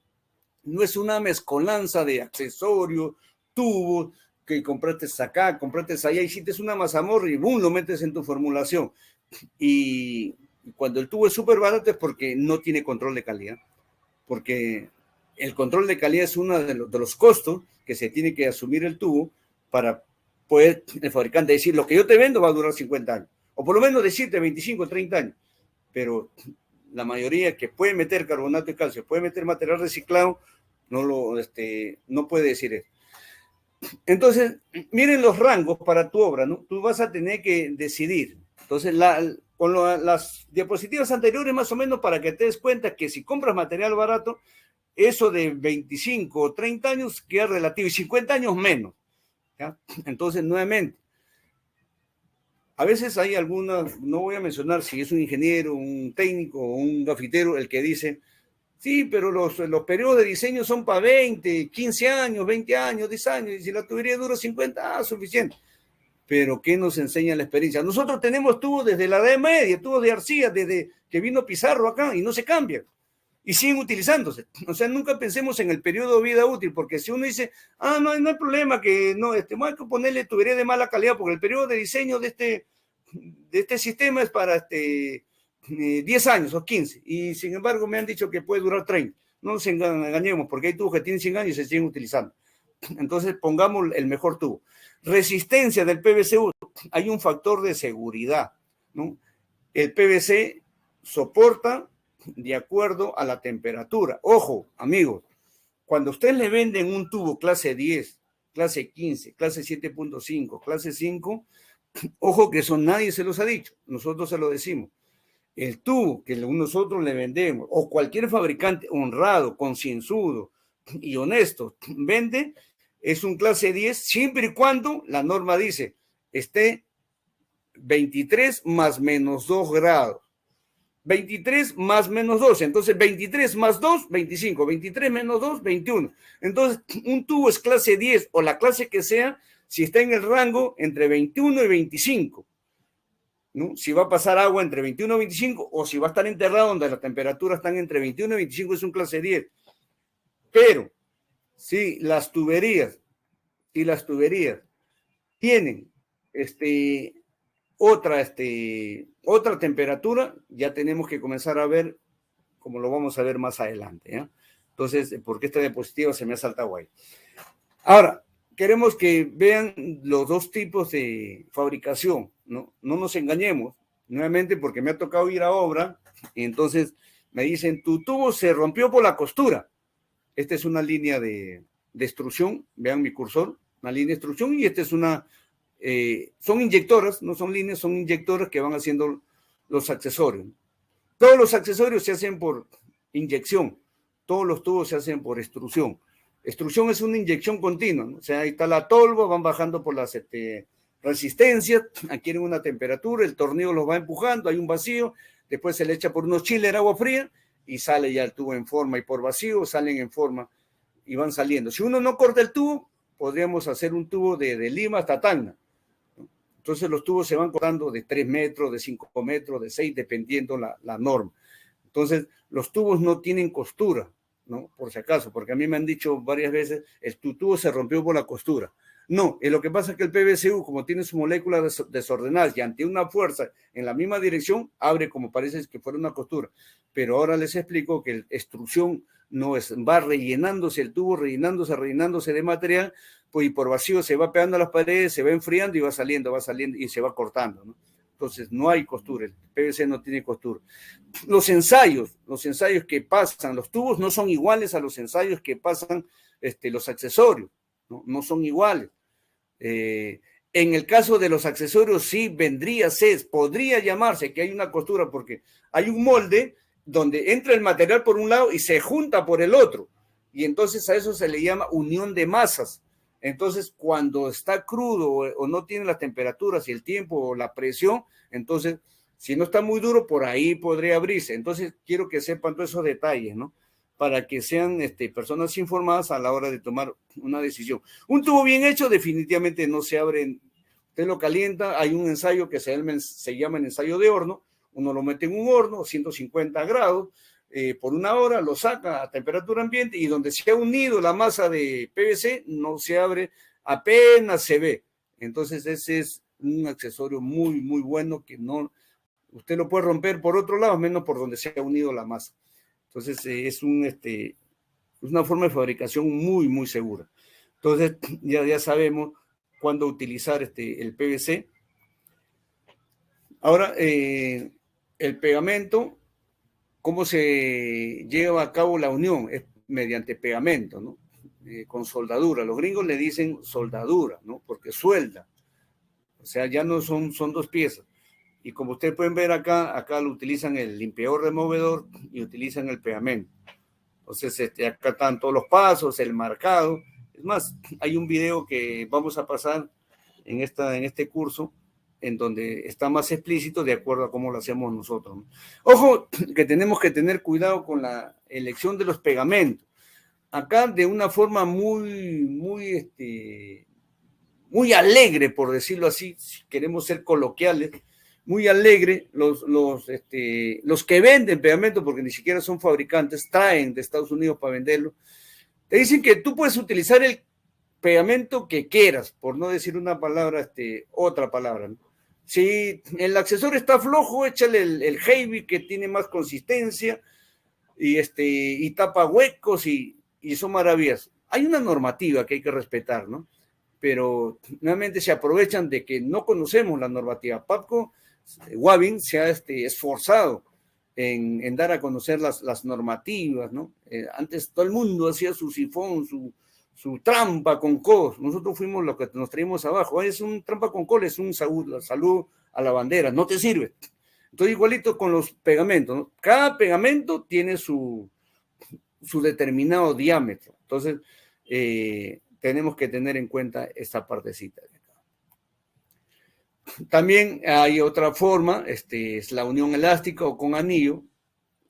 No es una mezcolanza de accesorios, tubos, que compraste acá, compraste allá, hiciste una mazamorra y boom, lo metes en tu formulación. Y cuando el tubo es súper barato es porque no tiene control de calidad, porque el control de calidad es uno de los costos que se tiene que asumir el tubo para poder el fabricante decir, lo que yo te vendo va a durar 50 años, o por lo menos decirte 25, 30 años, pero la mayoría que puede meter carbonato de calcio, puede meter material reciclado, no puede decir eso. Entonces, miren los rangos para tu obra, ¿no? Tú vas a tener que decidir. Entonces, con las diapositivas anteriores, más o menos, para que te des cuenta que si compras material barato, eso de 25 o 30 años queda relativo, y 50 años menos. ¿Ya? Entonces, nuevamente, a veces hay algunas, no voy a mencionar si es un ingeniero, un técnico o un gafitero, el que dice, sí, pero los periodos de diseño son para 20, 15 años, 20 años, 10 años, y si la tubería dura 50, suficiente. Pero ¿qué nos enseña la experiencia? Nosotros tenemos tubos desde la Edad Media, tubos de arcilla, desde que vino Pizarro acá, y no se cambian. Y siguen utilizándose. O sea, nunca pensemos en el periodo de vida útil, porque si uno dice, no hay problema, que no, hay que ponerle tubería de mala calidad, porque el periodo de diseño de este sistema es para 10 años o 15, y sin embargo me han dicho que puede durar 30. No nos engañemos, porque hay tubos que tienen 100 años y se siguen utilizando. Entonces, pongamos el mejor tubo. Resistencia del PVC, hay un factor de seguridad, ¿no? El PVC soporta de acuerdo a la temperatura. Ojo, amigos, cuando ustedes le venden un tubo clase 10, clase 15, clase 7.5, clase 5, ojo que eso nadie se los ha dicho, nosotros se lo decimos. El tubo que nosotros le vendemos, o cualquier fabricante honrado, concienzudo y honesto vende, es un clase 10, siempre y cuando la norma dice esté 23 más menos 2 grados. 23 más menos 2, entonces 23 más 2, 25, 23 menos 2, 21. Entonces, un tubo es clase 10 o la clase que sea, si está en el rango entre 21 y 25, ¿no? Si va a pasar agua entre 21 y 25, o si va a estar enterrado donde las temperaturas están entre 21 y 25, es un clase 10. Pero, si las tuberías tienen otra temperatura, ya tenemos que comenzar a ver, como lo vamos a ver más adelante, ¿eh? Entonces, porque esta diapositiva se me ha saltado ahí. Ahora, queremos que vean los dos tipos de fabricación, ¿no? No nos engañemos, nuevamente, porque me ha tocado ir a obra, y entonces me dicen, tu tubo se rompió por la costura. Esta es una línea de extrusión, vean mi cursor, una línea de extrusión, y esta es son inyectoras, no son líneas, son inyectoras que van haciendo los accesorios. Todos los accesorios se hacen por inyección, todos los tubos se hacen por extrusión. Extrusión es una inyección continua, ¿no? O sea, ahí está la tolva, van bajando por las resistencias, adquieren una temperatura, el tornillo los va empujando, hay un vacío, después se le echa por unos chillers agua fría y sale ya el tubo en forma, y por vacío salen en forma y van saliendo. Si uno no corta el tubo, podríamos hacer un tubo de Lima hasta Tacna. Entonces los tubos se van cortando de 3 metros, de 5 metros, de 6, dependiendo la norma. Entonces los tubos no tienen costura, ¿no? Por si acaso, porque a mí me han dicho varias veces, tu tubo se rompió por la costura. No, lo que pasa es que el PVCU, como tiene sus moléculas desordenadas y ante una fuerza en la misma dirección, abre como parece que fuera una costura. Pero ahora les explico que la extrusión no es, va rellenándose el tubo, rellenándose de material, pues, y por vacío se va pegando a las paredes, se va enfriando y va saliendo y se va cortando, ¿no? Entonces no hay costura, el PVC no tiene costura. Los ensayos que pasan, los tubos no son iguales a los ensayos que pasan los accesorios, no son iguales. En el caso de los accesorios sí podría llamarse que hay una costura porque hay un molde donde entra el material por un lado y se junta por el otro. Y entonces a eso se le llama unión de masas. Entonces, cuando está crudo o no tiene las temperaturas y el tiempo o la presión, entonces, si no está muy duro, por ahí podría abrirse. Entonces, quiero que sepan todos esos detalles, ¿no? Para que sean personas informadas a la hora de tomar una decisión. Un tubo bien hecho definitivamente no se abre. Usted lo calienta, hay un ensayo que se llama el ensayo de horno. Uno lo mete en un horno, 150 grados, por una hora, lo saca a temperatura ambiente y donde se ha unido la masa de PVC no se abre, apenas se ve. Entonces ese es un accesorio muy, muy bueno que no, usted lo puede romper por otro lado, menos por donde se ha unido la masa. Entonces es una forma de fabricación muy, muy segura. Entonces ya sabemos cuándo utilizar el PVC. Ahora, el pegamento, ¿cómo se lleva a cabo la unión? Es mediante pegamento, ¿no? Con soldadura. Los gringos le dicen soldadura, ¿no? Porque suelda. O sea, ya no son dos piezas. Y como ustedes pueden ver acá lo utilizan el limpiador removedor y utilizan el pegamento. Entonces, acá están todos los pasos, el marcado. Es más, hay un video que vamos a pasar en este curso, en donde está más explícito de acuerdo a cómo lo hacemos nosotros, ¿no? Ojo, que tenemos que tener cuidado con la elección de los pegamentos. Acá de una forma muy, muy, muy alegre, por decirlo así, si queremos ser coloquiales, muy alegre, los que venden pegamento, porque ni siquiera son fabricantes, traen de Estados Unidos para venderlo, te dicen que tú puedes utilizar el pegamento que quieras, por no decir una palabra, otra palabra, ¿no? Si el accesorio está flojo, échale el heavy que tiene más consistencia y tapa huecos y son maravillas. Hay una normativa que hay que respetar, ¿no? Pero nuevamente se aprovechan de que no conocemos la normativa. Papco Wavin se ha esforzado en dar a conocer las normativas, ¿no? Antes todo el mundo hacía su sifón, su trampa con cos. Nosotros fuimos los que nos traímos abajo. Es un trampa con col, es un salud a la bandera, no te sirve. Entonces, igualito con los pegamentos, ¿no? Cada pegamento tiene su determinado diámetro. Entonces, tenemos que tener en cuenta esta partecita de acá. También hay otra forma, es la unión elástica o con anillo.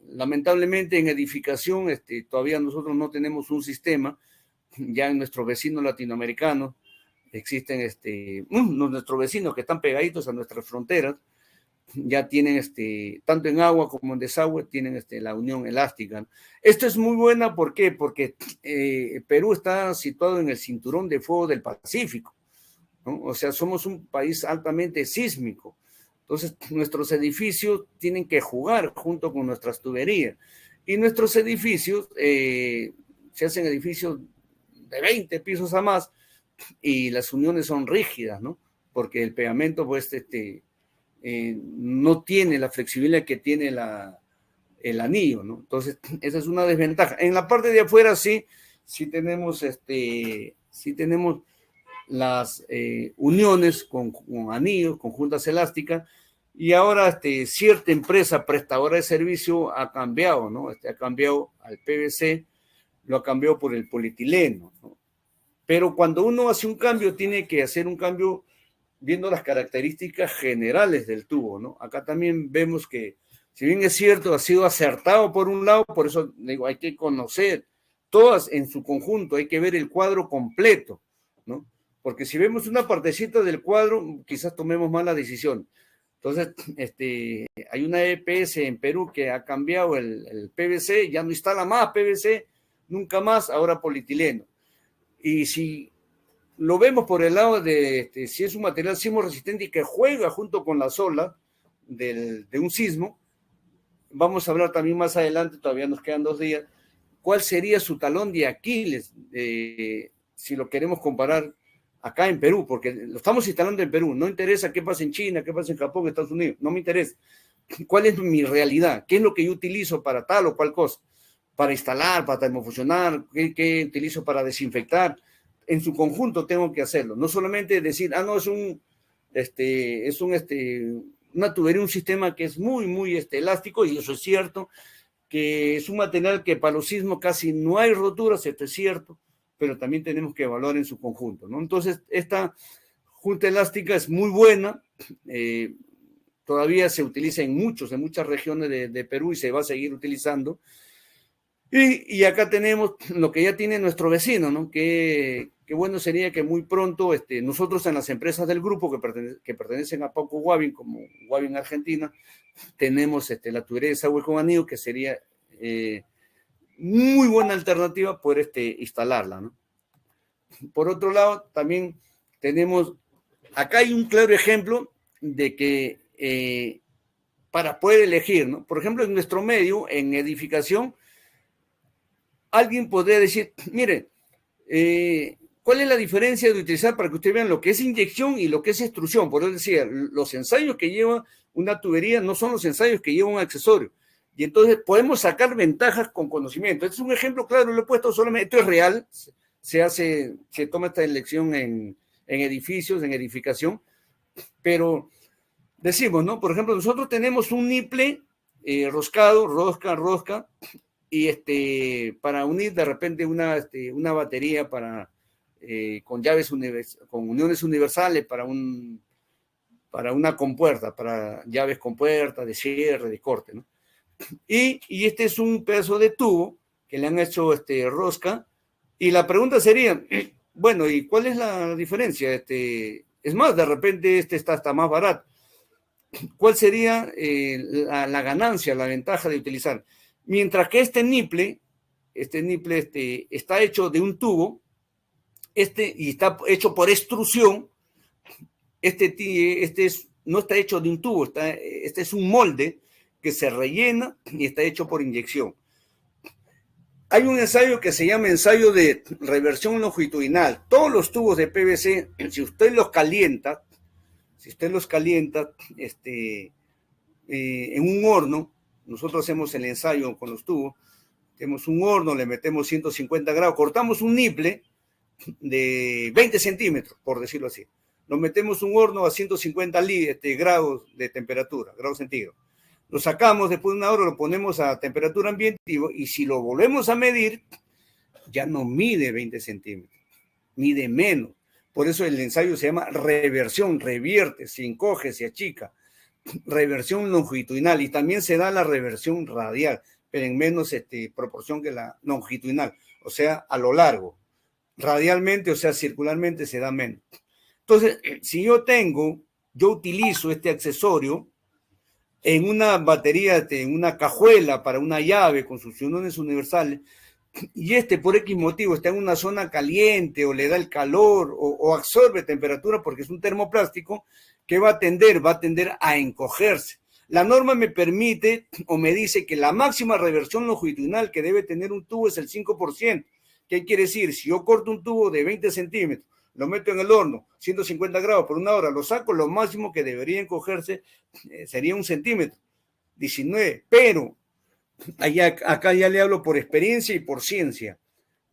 Lamentablemente en edificación todavía nosotros no tenemos un sistema. Ya en nuestros vecinos latinoamericanos existen nuestros vecinos que están pegaditos a nuestras fronteras, ya tienen tanto en agua como en desagüe, tienen la unión elástica. Esto es muy buena, ¿por qué? Porque Perú está situado en el cinturón de fuego del Pacífico, ¿no? O sea, somos un país altamente sísmico. Entonces, nuestros edificios tienen que jugar junto con nuestras tuberías. Y nuestros edificios, se hacen edificios de 20 pisos a más, y las uniones son rígidas, ¿no? Porque el pegamento, pues, no tiene la flexibilidad que tiene el anillo, ¿no? Entonces, esa es una desventaja. En la parte de afuera sí tenemos, las uniones con anillos, con juntas elásticas, y ahora cierta empresa prestadora de servicio ha cambiado, ¿no? Ha cambiado al PVC, lo ha cambiado por el polietileno, ¿no? Pero cuando uno hace un cambio, tiene que hacer un cambio viendo las características generales del tubo, ¿no? Acá también vemos que, si bien es cierto, ha sido acertado por un lado, por eso digo, hay que conocer todas en su conjunto, hay que ver el cuadro completo, ¿no? Porque si vemos una partecita del cuadro, quizás tomemos mala decisión. Entonces, hay una EPS en Perú que ha cambiado el PVC, ya no instala más PVC, nunca más, ahora polietileno. Y si lo vemos por el lado de si es un material sismo resistente y que juega junto con las olas de un sismo, vamos a hablar también más adelante, todavía nos quedan 2 días, cuál sería su talón de Aquiles, si lo queremos comparar acá en Perú, porque lo estamos instalando en Perú. No interesa qué pasa en China, qué pasa en Japón, Estados Unidos. No me interesa. ¿Cuál es mi realidad? ¿Qué es lo que yo utilizo para tal o cual cosa? Para instalar, para termofusionar, ¿qué utilizo para desinfectar? En su conjunto tengo que hacerlo. No solamente decir, no, una tubería, un sistema que es muy elástico, y eso es cierto, que es un material que para los sismos casi no hay roturas, esto es cierto, pero también tenemos que evaluar en su conjunto, ¿no? Entonces, esta junta elástica es muy buena, todavía se utiliza en muchas regiones de Perú y se va a seguir utilizando. Y acá tenemos lo que ya tiene nuestro vecino, ¿no? Que bueno sería que muy pronto nosotros en las empresas del grupo que pertenecen a Pauco Wavin, como Wavin Argentina, tenemos la tubería de desagüe con anillo, que sería muy buena alternativa poder instalarla, ¿no? Por otro lado, también tenemos, acá hay un claro ejemplo de que para poder elegir, ¿no? Por ejemplo, en nuestro medio, en edificación, alguien podría decir, mire, ¿cuál es la diferencia de utilizar para que ustedes vean lo que es inyección y lo que es extrusión? Por eso decía, los ensayos que lleva una tubería no son los ensayos que lleva un accesorio. Y entonces podemos sacar ventajas con conocimiento. Este es un ejemplo claro, lo he puesto solamente, esto es real, se toma esta elección en edificios, en edificación, pero decimos, ¿no? Por ejemplo, nosotros tenemos un niple roscado, rosca, y para unir de repente una batería con llaves con uniones universales para una compuerta, para llaves compuertas, de cierre, de corte, ¿no? Y este es un pedazo de tubo que le han hecho rosca, y la pregunta sería, bueno, ¿y cuál es la diferencia? Es más, de repente está hasta más barato. ¿Cuál sería la ganancia, la ventaja de utilizar? Mientras que este niple está hecho de un tubo, y está hecho por extrusión, no está hecho de un tubo, este es un molde que se rellena y está hecho por inyección. Hay un ensayo que se llama ensayo de reversión longitudinal. Todos los tubos de PVC, si usted los calienta, en un horno, nosotros hacemos el ensayo con los tubos, tenemos un horno, le metemos 150 grados, cortamos un niple de 20 centímetros, por decirlo así. Lo metemos un horno a 150 grados de temperatura, grados centígrados. Lo sacamos después de una hora, lo ponemos a temperatura ambiente y si lo volvemos a medir, ya no mide 20 centímetros, mide menos. Por eso el ensayo se llama reversión, revierte, se encoge, se achica. Reversión longitudinal, y también se da la reversión radial, pero en menos proporción que la longitudinal, o sea, a lo largo. Radialmente, o sea, circularmente se da menos. Entonces, si yo utilizo este accesorio en una batería, en una cajuela para una llave con sus uniones universales, y por X motivo está en una zona caliente o le da el calor o absorbe temperatura porque es un termoplástico, ¿qué va a tender? Va a tender a encogerse. La norma me permite o me dice que la máxima reversión longitudinal que debe tener un tubo es el 5%. ¿Qué quiere decir? Si yo corto un tubo de 20 centímetros, lo meto en el horno, 150 grados por una hora, lo saco, lo máximo que debería encogerse sería 1 centímetro, 19, pero acá ya le hablo por experiencia y por ciencia.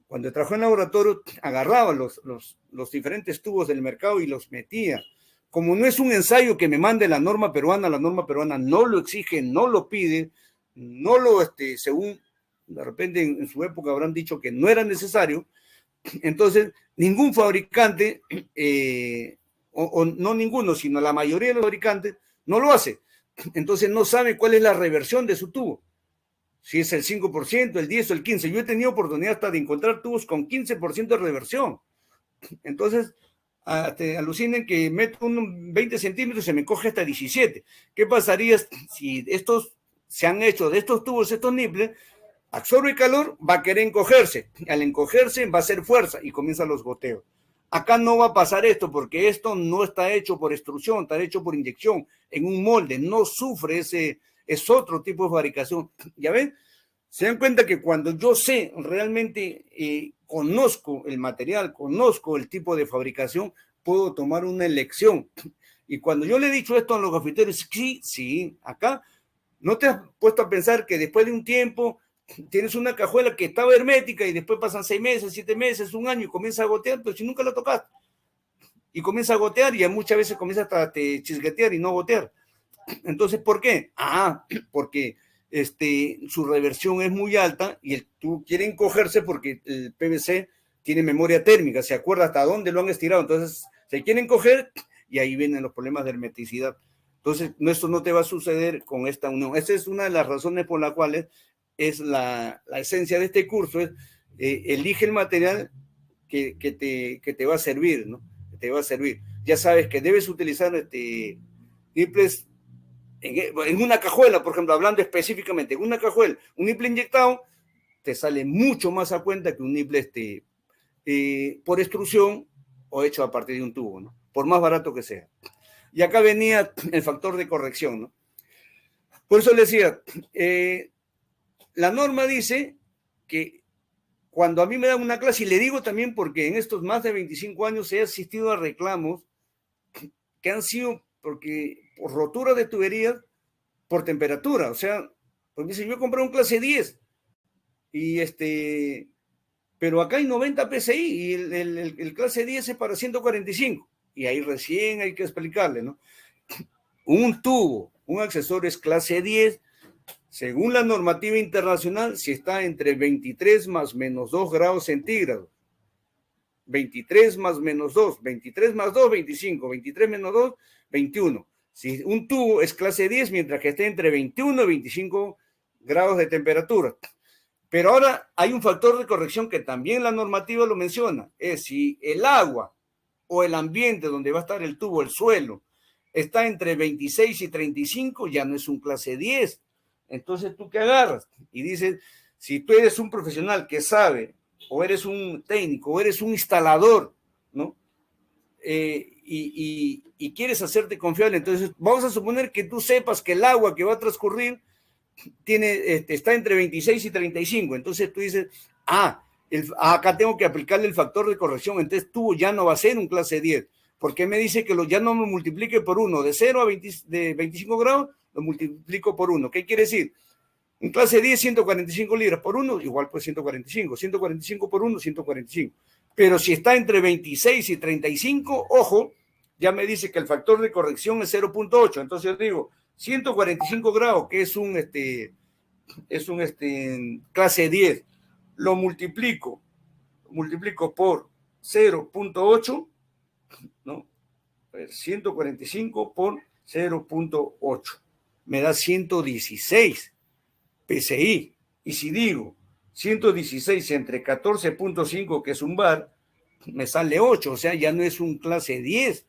Cuando trabajé en laboratorio, agarraba los diferentes tubos del mercado y los metía. Como no es un ensayo que me mande la norma peruana no lo exige, no lo pide, no lo, según de repente en su época habrán dicho que no era necesario, entonces ningún fabricante, o no ninguno, sino la mayoría de los fabricantes, no lo hace. Entonces no sabe cuál es la reversión de su tubo. Si es el 5%, el 10% o el 15%. Yo he tenido oportunidad hasta de encontrar tubos con 15% de reversión. Entonces, alucinen que meto 20 centímetros y se me coge hasta 17. ¿Qué pasaría si estos se han hecho de estos tubos, estos niples, absorbe calor, va a querer encogerse? Al encogerse va a hacer fuerza y comienzan los goteos. Acá no va a pasar esto porque esto no está hecho por extrusión, está hecho por inyección en un molde, no sufre es otro tipo de fabricación. ¿Ya ven? Se dan cuenta que cuando yo sé realmente, conozco el material, conozco el tipo de fabricación, puedo tomar una elección. Y cuando yo le he dicho esto a los gafiteros, sí, acá no te has puesto a pensar que después de un tiempo tienes una cajuela que estaba hermética y después pasan 6 meses, 7 meses, un año y comienza a gotear, pero si nunca la tocaste. Y comienza a gotear y muchas veces comienza hasta chisguetear y no gotear. Entonces, ¿por qué? Porque su reversión es muy alta y tú quiere encogerse porque el PVC tiene memoria térmica, se acuerda hasta dónde lo han estirado, entonces se quieren encoger y ahí vienen los problemas de hermeticidad. Entonces, esto no te va a suceder con esta unión. Esa es una de las razones por las cuales es la esencia de este curso, es elige el material que te va a servir, ¿no? Que te va a servir. Ya sabes que debes utilizar triples en una cajuela, por ejemplo, hablando específicamente, en una cajuela, un nipple inyectado te sale mucho más a cuenta que un nipple por extrusión o hecho a partir de un tubo, ¿no? Por más barato que sea. Y acá venía el factor de corrección, ¿no? Por eso le decía, la norma dice que cuando a mí me dan una clase, y le digo también porque en estos más de 25 años he asistido a reclamos que han sido por rotura de tuberías, por temperatura, o sea, pues dice, yo compré un clase 10 y pero acá hay 90 PSI y el clase 10 es para 145 y ahí recién hay que explicarle, ¿no? Un tubo, un accesorio es clase 10, según la normativa internacional, si está entre 23 más menos 2 grados centígrados. 23 más menos 2, 23 más 2, 25, 23 menos 2, 21. Si un tubo es clase 10, mientras que esté entre 21 y 25 grados de temperatura. Pero ahora hay un factor de corrección que también la normativa lo menciona, es si el agua o el ambiente donde va a estar el tubo, el suelo, está entre 26 y 35, ya no es un clase 10. Entonces, ¿tú qué agarras? Y dices, si tú eres un profesional que sabe, o eres un técnico, o eres un instalador, ¿no? Y quieres hacerte confiable, entonces vamos a suponer que tú sepas que el agua que va a transcurrir está entre 26 y 35, entonces tú dices, acá tengo que aplicarle el factor de corrección, entonces tú ya no va a ser un clase 10, porque me dice que ya no me multiplique por 1, de 0 a 25 grados, lo multiplico por 1. ¿Qué quiere decir? En clase 10, 145 libras por 1, igual pues 145. 145 por 1, 145. Pero si está entre 26 y 35, ojo, ya me dice que el factor de corrección es 0.8. Entonces yo digo, 145 grados, que es un clase 10, lo multiplico por 0.8, ¿no? 145 por 0.8, me da 116 PSI. Y si digo 116 entre 14.5, que es un bar, me sale 8, o sea, ya no es un clase 10.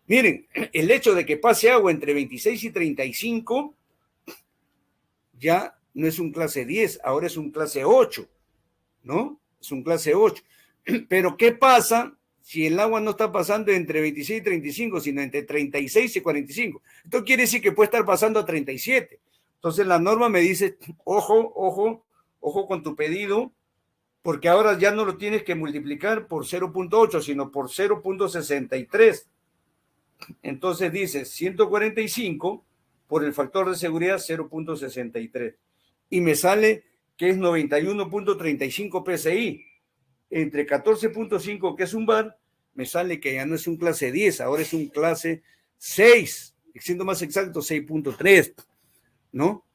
Miren, el hecho de que pase agua entre 26 y 35 ya no es un clase 10, ahora es un clase 8, ¿no? Es un clase 8. Pero ¿qué pasa si el agua no está pasando entre 26 y 35, sino entre 36 y 45? Esto quiere decir que puede estar pasando a 37. Entonces la norma me dice, ojo con tu pedido, porque ahora ya no lo tienes que multiplicar por 0.8, sino por 0.63. Entonces dice 145 por el factor de seguridad 0.63. Y me sale que es 91.35 PSI. Entre 14.5, que es un bar, me sale que ya no es un clase 10, ahora es un clase 6, siendo más exacto 6.3, ¿no?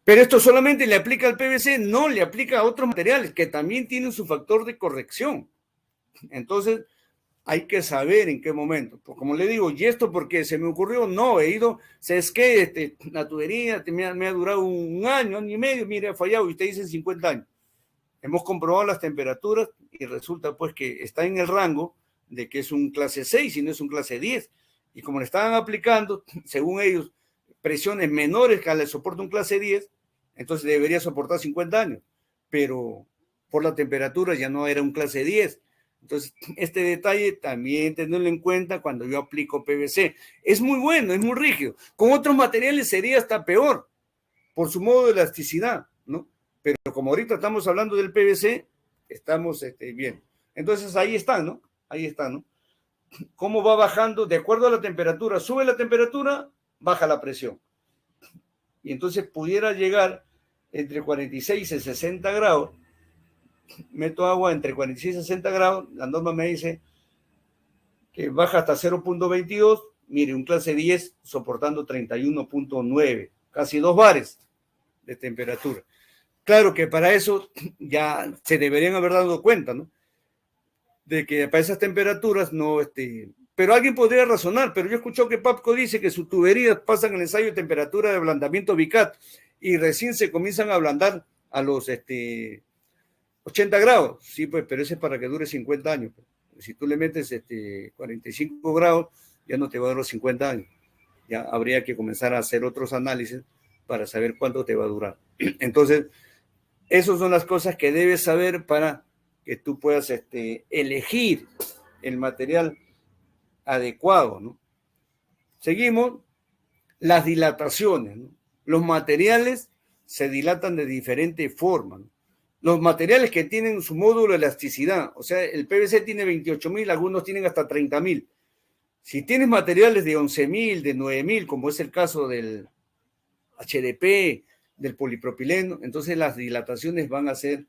Pero esto solamente le aplica al PVC, no le aplica a otros materiales que también tienen su factor de corrección. Entonces, hay que saber en qué momento. Pues como le digo, ¿y esto porque se me ocurrió? No, he ido, es que la tubería me ha durado un año y medio, mire, ha fallado, y usted dice 50 años. Hemos comprobado las temperaturas y resulta pues que está en el rango de que es un clase 6 y no es un clase 10. Y como le estaban aplicando, según ellos, presiones menores que al soporte un clase 10, entonces debería soportar 50 años. Pero por la temperatura ya no era un clase 10. Entonces, este detalle también tenerlo en cuenta cuando yo aplico PVC. Es muy bueno, es muy rígido. Con otros materiales sería hasta peor, por su modo de elasticidad, ¿no? Pero como ahorita estamos hablando del PVC, estamos bien. Entonces ahí está, ¿no? Ahí está, ¿no? Cómo va bajando de acuerdo a la temperatura. Sube la temperatura, baja la presión. Y entonces pudiera llegar entre 46 y 60 grados. Meto agua entre 46 y 60 grados. La norma me dice que baja hasta 0.22. Mire, un clase 10 soportando 31.9, casi 2 bares de temperatura. Claro que para eso ya se deberían haber dado cuenta, ¿no? De que para esas temperaturas no, pero alguien podría razonar, pero yo escucho que Papco dice que sus tuberías pasan el ensayo de temperatura de ablandamiento VICAT y recién se comienzan a ablandar a los 80 grados. Sí, pues, pero ese es para que dure 50 años. Si tú le metes 45 grados, ya no te va a durar 50 años. Ya habría que comenzar a hacer otros análisis para saber cuánto te va a durar. Entonces, esas son las cosas que debes saber para que tú puedas elegir el material adecuado, ¿no? Seguimos, las dilataciones, ¿no? Los materiales se dilatan de diferentes formas, ¿no? Los materiales que tienen su módulo de elasticidad, o sea, el PVC tiene 28.000, algunos tienen hasta 30.000. Si tienes materiales de 11.000, de 9.000, como es el caso del HDP, del polipropileno, entonces las dilataciones van a ser,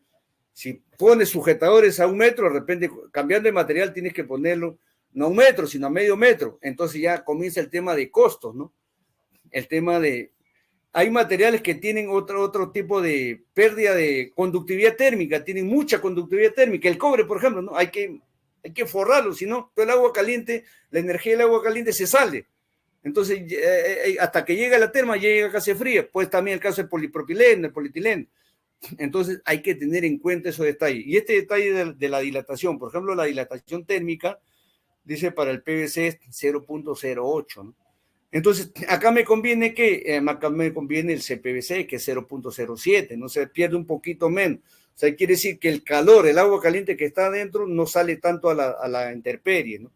si pones sujetadores a 1 metro, de repente cambiando de material tienes que ponerlo no a 1 metro, sino a medio metro. Entonces ya comienza el tema de costos, ¿no? El tema de... Hay materiales que tienen otro tipo de pérdida de conductividad térmica, tienen mucha conductividad térmica. El cobre, por ejemplo, ¿no? Hay que forrarlo, si no, todo el agua caliente, la energía del agua caliente se sale. Entonces, hasta que llega la terma, llega casi fría. Pues también el caso del polipropileno, el polietileno. Entonces, hay que tener en cuenta esos detalles. Y este detalle de la dilatación, por ejemplo, la dilatación térmica, dice para el PVC es 0.08, ¿no? Entonces, acá me conviene el CPVC, que es 0.07, ¿no? Se pierde un poquito menos. O sea, quiere decir que el calor, el agua caliente que está adentro, no sale tanto a la intemperie, ¿no?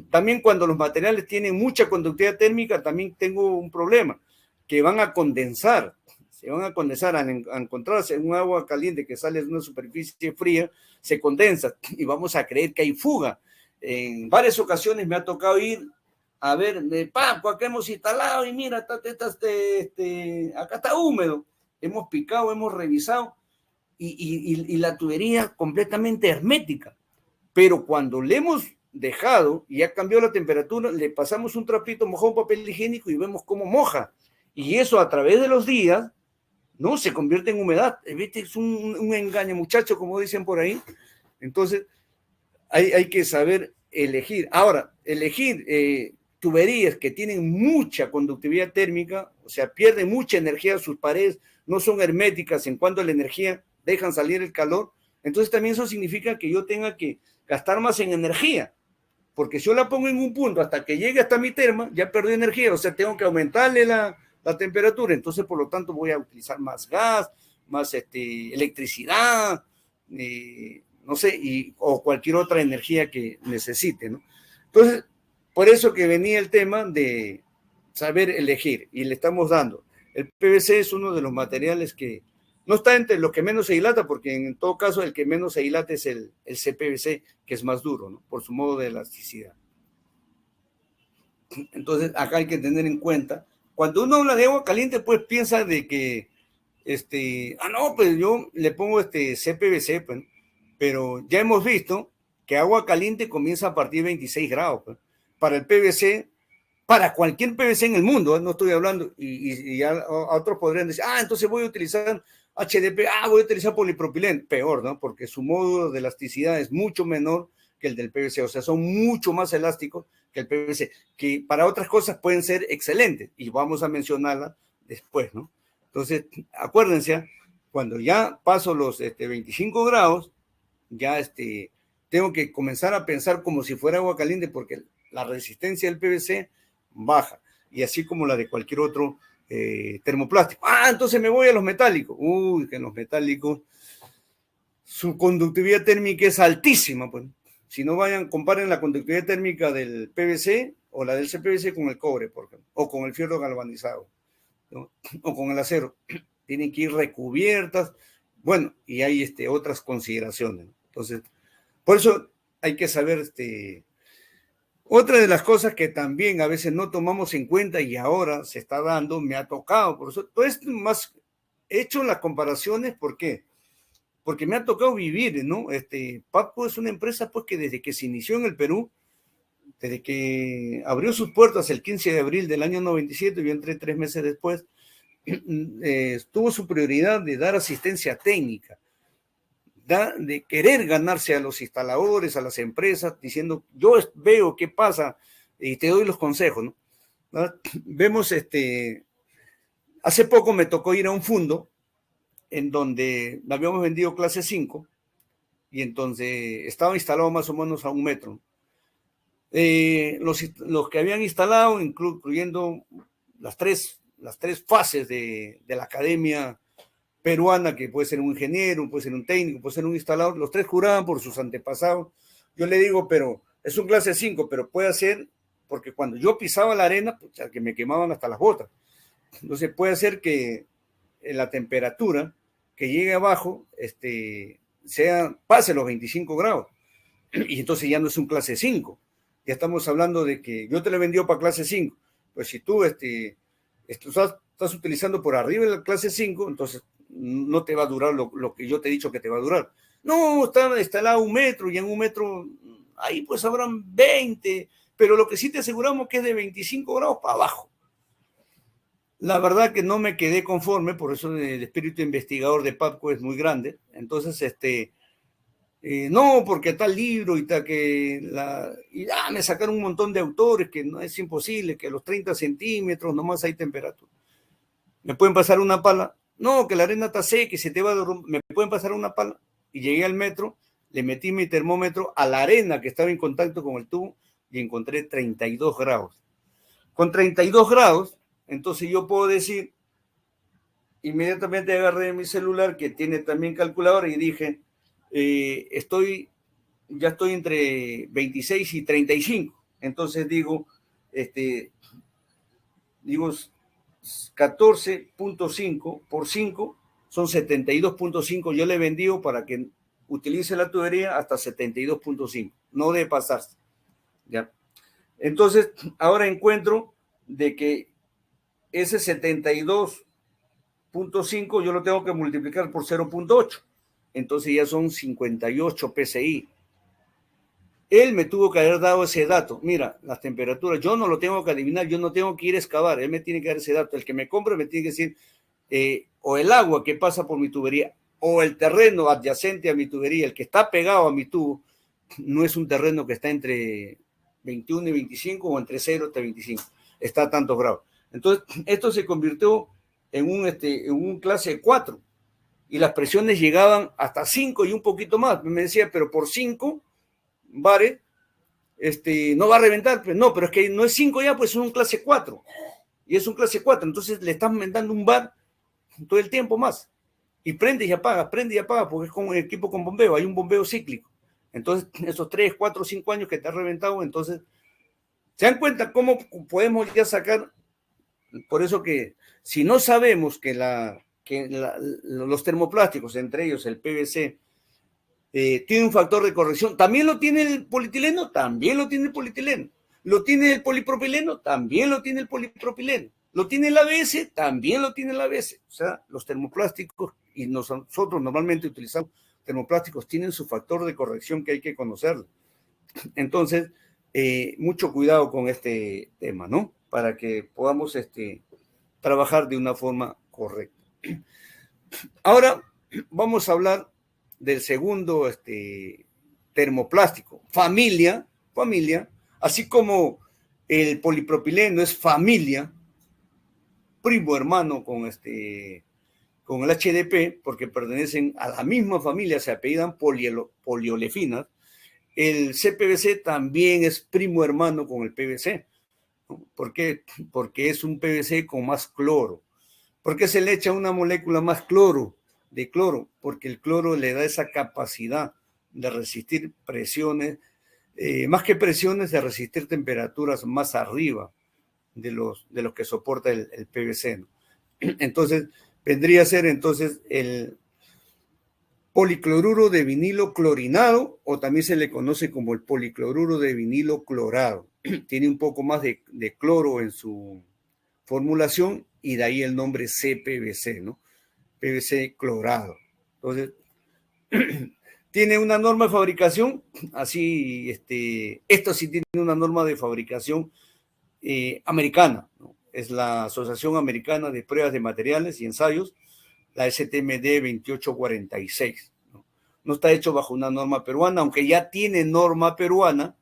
También cuando los materiales tienen mucha conductividad térmica, también tengo un problema, que van a condensar, se van a condensar al encontrarse en un agua caliente que sale de una superficie fría, se condensa y vamos a creer que hay fuga. En varias ocasiones me ha tocado ir a ver, Paco, acá hemos instalado y mira, acá está húmedo. Hemos picado, hemos revisado y la tubería completamente hermética. Pero cuando le hemos dejado y ha cambiado la temperatura, le pasamos un trapito, mojado un papel higiénico y vemos cómo moja. Y eso a través de los días, ¿no? Se convierte en humedad. ¿Viste? Es un engaño, muchacho, como dicen por ahí. Entonces, hay que saber elegir. Ahora, elegir tuberías que tienen mucha conductividad térmica, o sea, pierden mucha energía, sus paredes no son herméticas en cuanto a la energía, dejan salir el calor, entonces también eso significa que yo tenga que gastar más en energía, porque si yo la pongo en un punto hasta que llegue hasta mi terma, ya perdí energía, o sea, tengo que aumentarle la temperatura, entonces por lo tanto voy a utilizar más gas, más electricidad, no sé, o cualquier otra energía que necesite, ¿no? Entonces, por eso que venía el tema de saber elegir, y le estamos dando. El PVC es uno de los materiales que no está entre los que menos se dilata, porque en todo caso el que menos se dilata es el CPVC, que es más duro, ¿no? Por su modo de elasticidad. Entonces, acá hay que tener en cuenta, cuando uno habla de agua caliente, pues piensa de que, no, pues yo le pongo CPVC, pues, pero ya hemos visto que agua caliente comienza a partir de 26 grados, pues. Para el PVC, para cualquier PVC en el mundo, no estoy hablando, y a otros podrían decir, entonces voy a utilizar HDP, voy a utilizar polipropileno, peor, ¿no? Porque su módulo de elasticidad es mucho menor que el del PVC, o sea, son mucho más elásticos que el PVC, que para otras cosas pueden ser excelentes, y vamos a mencionarla después, ¿no? Entonces, acuérdense, cuando ya paso los 25 grados, ya tengo que comenzar a pensar como si fuera agua caliente, porque la resistencia del PVC baja, y así como la de cualquier otro termoplástico. Entonces me voy a los metálicos. Que en los metálicos su conductividad térmica es altísima, pues. Si no comparen la conductividad térmica del PVC o la del CPVC con el cobre, por ejemplo, o con el fierro galvanizado, ¿no? O con el acero. tienen que ir recubiertas, bueno, y hay otras consideraciones. Entonces, por eso hay que saber, otra de las cosas que también a veces no tomamos en cuenta y ahora se está dando, me ha tocado, por eso, todo esto más he hecho las comparaciones, ¿por qué? Porque me ha tocado vivir, ¿no? Papco es una empresa pues que desde que se inició en el Perú, desde que abrió sus puertas el 15 de abril del año 97, yo entré 3 meses después, tuvo su prioridad de dar asistencia técnica, de querer ganarse a los instaladores, a las empresas, diciendo, yo veo qué pasa y te doy los consejos, ¿no? Vemos, hace poco me tocó ir a un fundo en donde habíamos vendido clase 5 y entonces estaba instalado más o menos a 1 metro. Los que habían instalado, incluyendo las tres fases de la academia peruana, que puede ser un ingeniero, puede ser un técnico, puede ser un instalador, los 3 juraban por sus antepasados. Yo le digo, pero es un clase 5, pero puede ser, porque cuando yo pisaba la arena, pues, que me quemaban hasta las botas. Entonces puede ser que la temperatura que llegue abajo pase los 25 grados. Y entonces ya no es un clase 5. Ya estamos hablando de que yo te lo he vendido para clase 5. Pues si tú estás utilizando por arriba de la clase 5, entonces no te va a durar lo que yo te he dicho que te va a durar. No, está instalado 1 metro y en 1 metro ahí pues habrán 20, pero lo que sí te aseguramos que es de 25 grados para abajo. La verdad que no me quedé conforme, por eso el espíritu investigador de Papco es muy grande. Entonces, no, porque tal libro y tal me sacaron un montón de autores que no es imposible, que a los 30 centímetros nomás hay temperatura. ¿Me pueden pasar una pala? No, que la arena está seca y se te va a dormir. ¿Me pueden pasar una pala? Y llegué al metro, le metí mi termómetro a la arena que estaba en contacto con el tubo y encontré 32 grados. Con 32 grados, entonces yo puedo decir, inmediatamente agarré mi celular que tiene también calculadora y dije, ya estoy entre 26 y 35. Entonces digo 14.5 por 5 son 72.5. Yo le he vendido para que utilice la tubería hasta 72.5. No debe pasarse. ¿Ya? Entonces, ahora encuentro de que ese 72.5 yo lo tengo que multiplicar por 0.8. Entonces ya son 58 PSI. Él me tuvo que haber dado ese dato. Mira, las temperaturas, yo no lo tengo que adivinar, yo no tengo que ir a excavar, él me tiene que dar ese dato. El que me compre me tiene que decir, o el agua que pasa por mi tubería, o el terreno adyacente a mi tubería, el que está pegado a mi tubo, no es un terreno que está entre 21 y 25 o entre 0 y 25, está a tantos grados. Entonces, esto se convirtió en un clase 4 y las presiones llegaban hasta 5 y un poquito más. Me decía, pero por 5 bares, no va a reventar. Pues no, pero es que no es 5 ya, pues es un clase 4. Y es un clase 4, entonces le están dando un bar todo el tiempo más. Y prende y apaga, porque es como un equipo con bombeo, hay un bombeo cíclico. Entonces, esos 3, 4, 5 años que te ha reventado, entonces, ¿se dan cuenta cómo podemos ya sacar? Por eso que si no sabemos que los termoplásticos, entre ellos el PVC, tiene un factor de corrección, también lo tiene el polietileno, también lo tiene el polietileno, lo tiene el polipropileno, también lo tiene el polipropileno, lo tiene el ABS, también lo tiene el ABS. O sea, los termoplásticos, y nosotros normalmente utilizamos termoplásticos, tienen su factor de corrección que hay que conocerlo. Entonces, mucho cuidado con este tema, ¿no? Para que podamos trabajar de una forma correcta. Ahora vamos a hablar del segundo termoplástico, familia, así como el polipropileno es familia, primo hermano con el HDP, porque pertenecen a la misma familia, se apellidan poliolefinas. El CPVC también es primo hermano con el PVC. ¿Por qué? Porque es un PVC con más cloro. ¿Por qué se le echa una molécula más de cloro? Porque el cloro le da esa capacidad de resistir presiones, más que presiones, de resistir temperaturas más arriba de los que soporta el PVC, ¿no? Entonces, vendría a ser entonces el policloruro de vinilo clorinado, o también se le conoce como el policloruro de vinilo clorado. Tiene un poco más de cloro en su formulación y de ahí el nombre CPVC, ¿no? PVC clorado. Entonces, tiene una norma de fabricación, así, esto sí tiene una norma de fabricación americana, ¿no? Es la Asociación Americana de Pruebas de Materiales y Ensayos, la STMD 2846. ¿No? No está hecho bajo una norma peruana, aunque ya tiene norma peruana,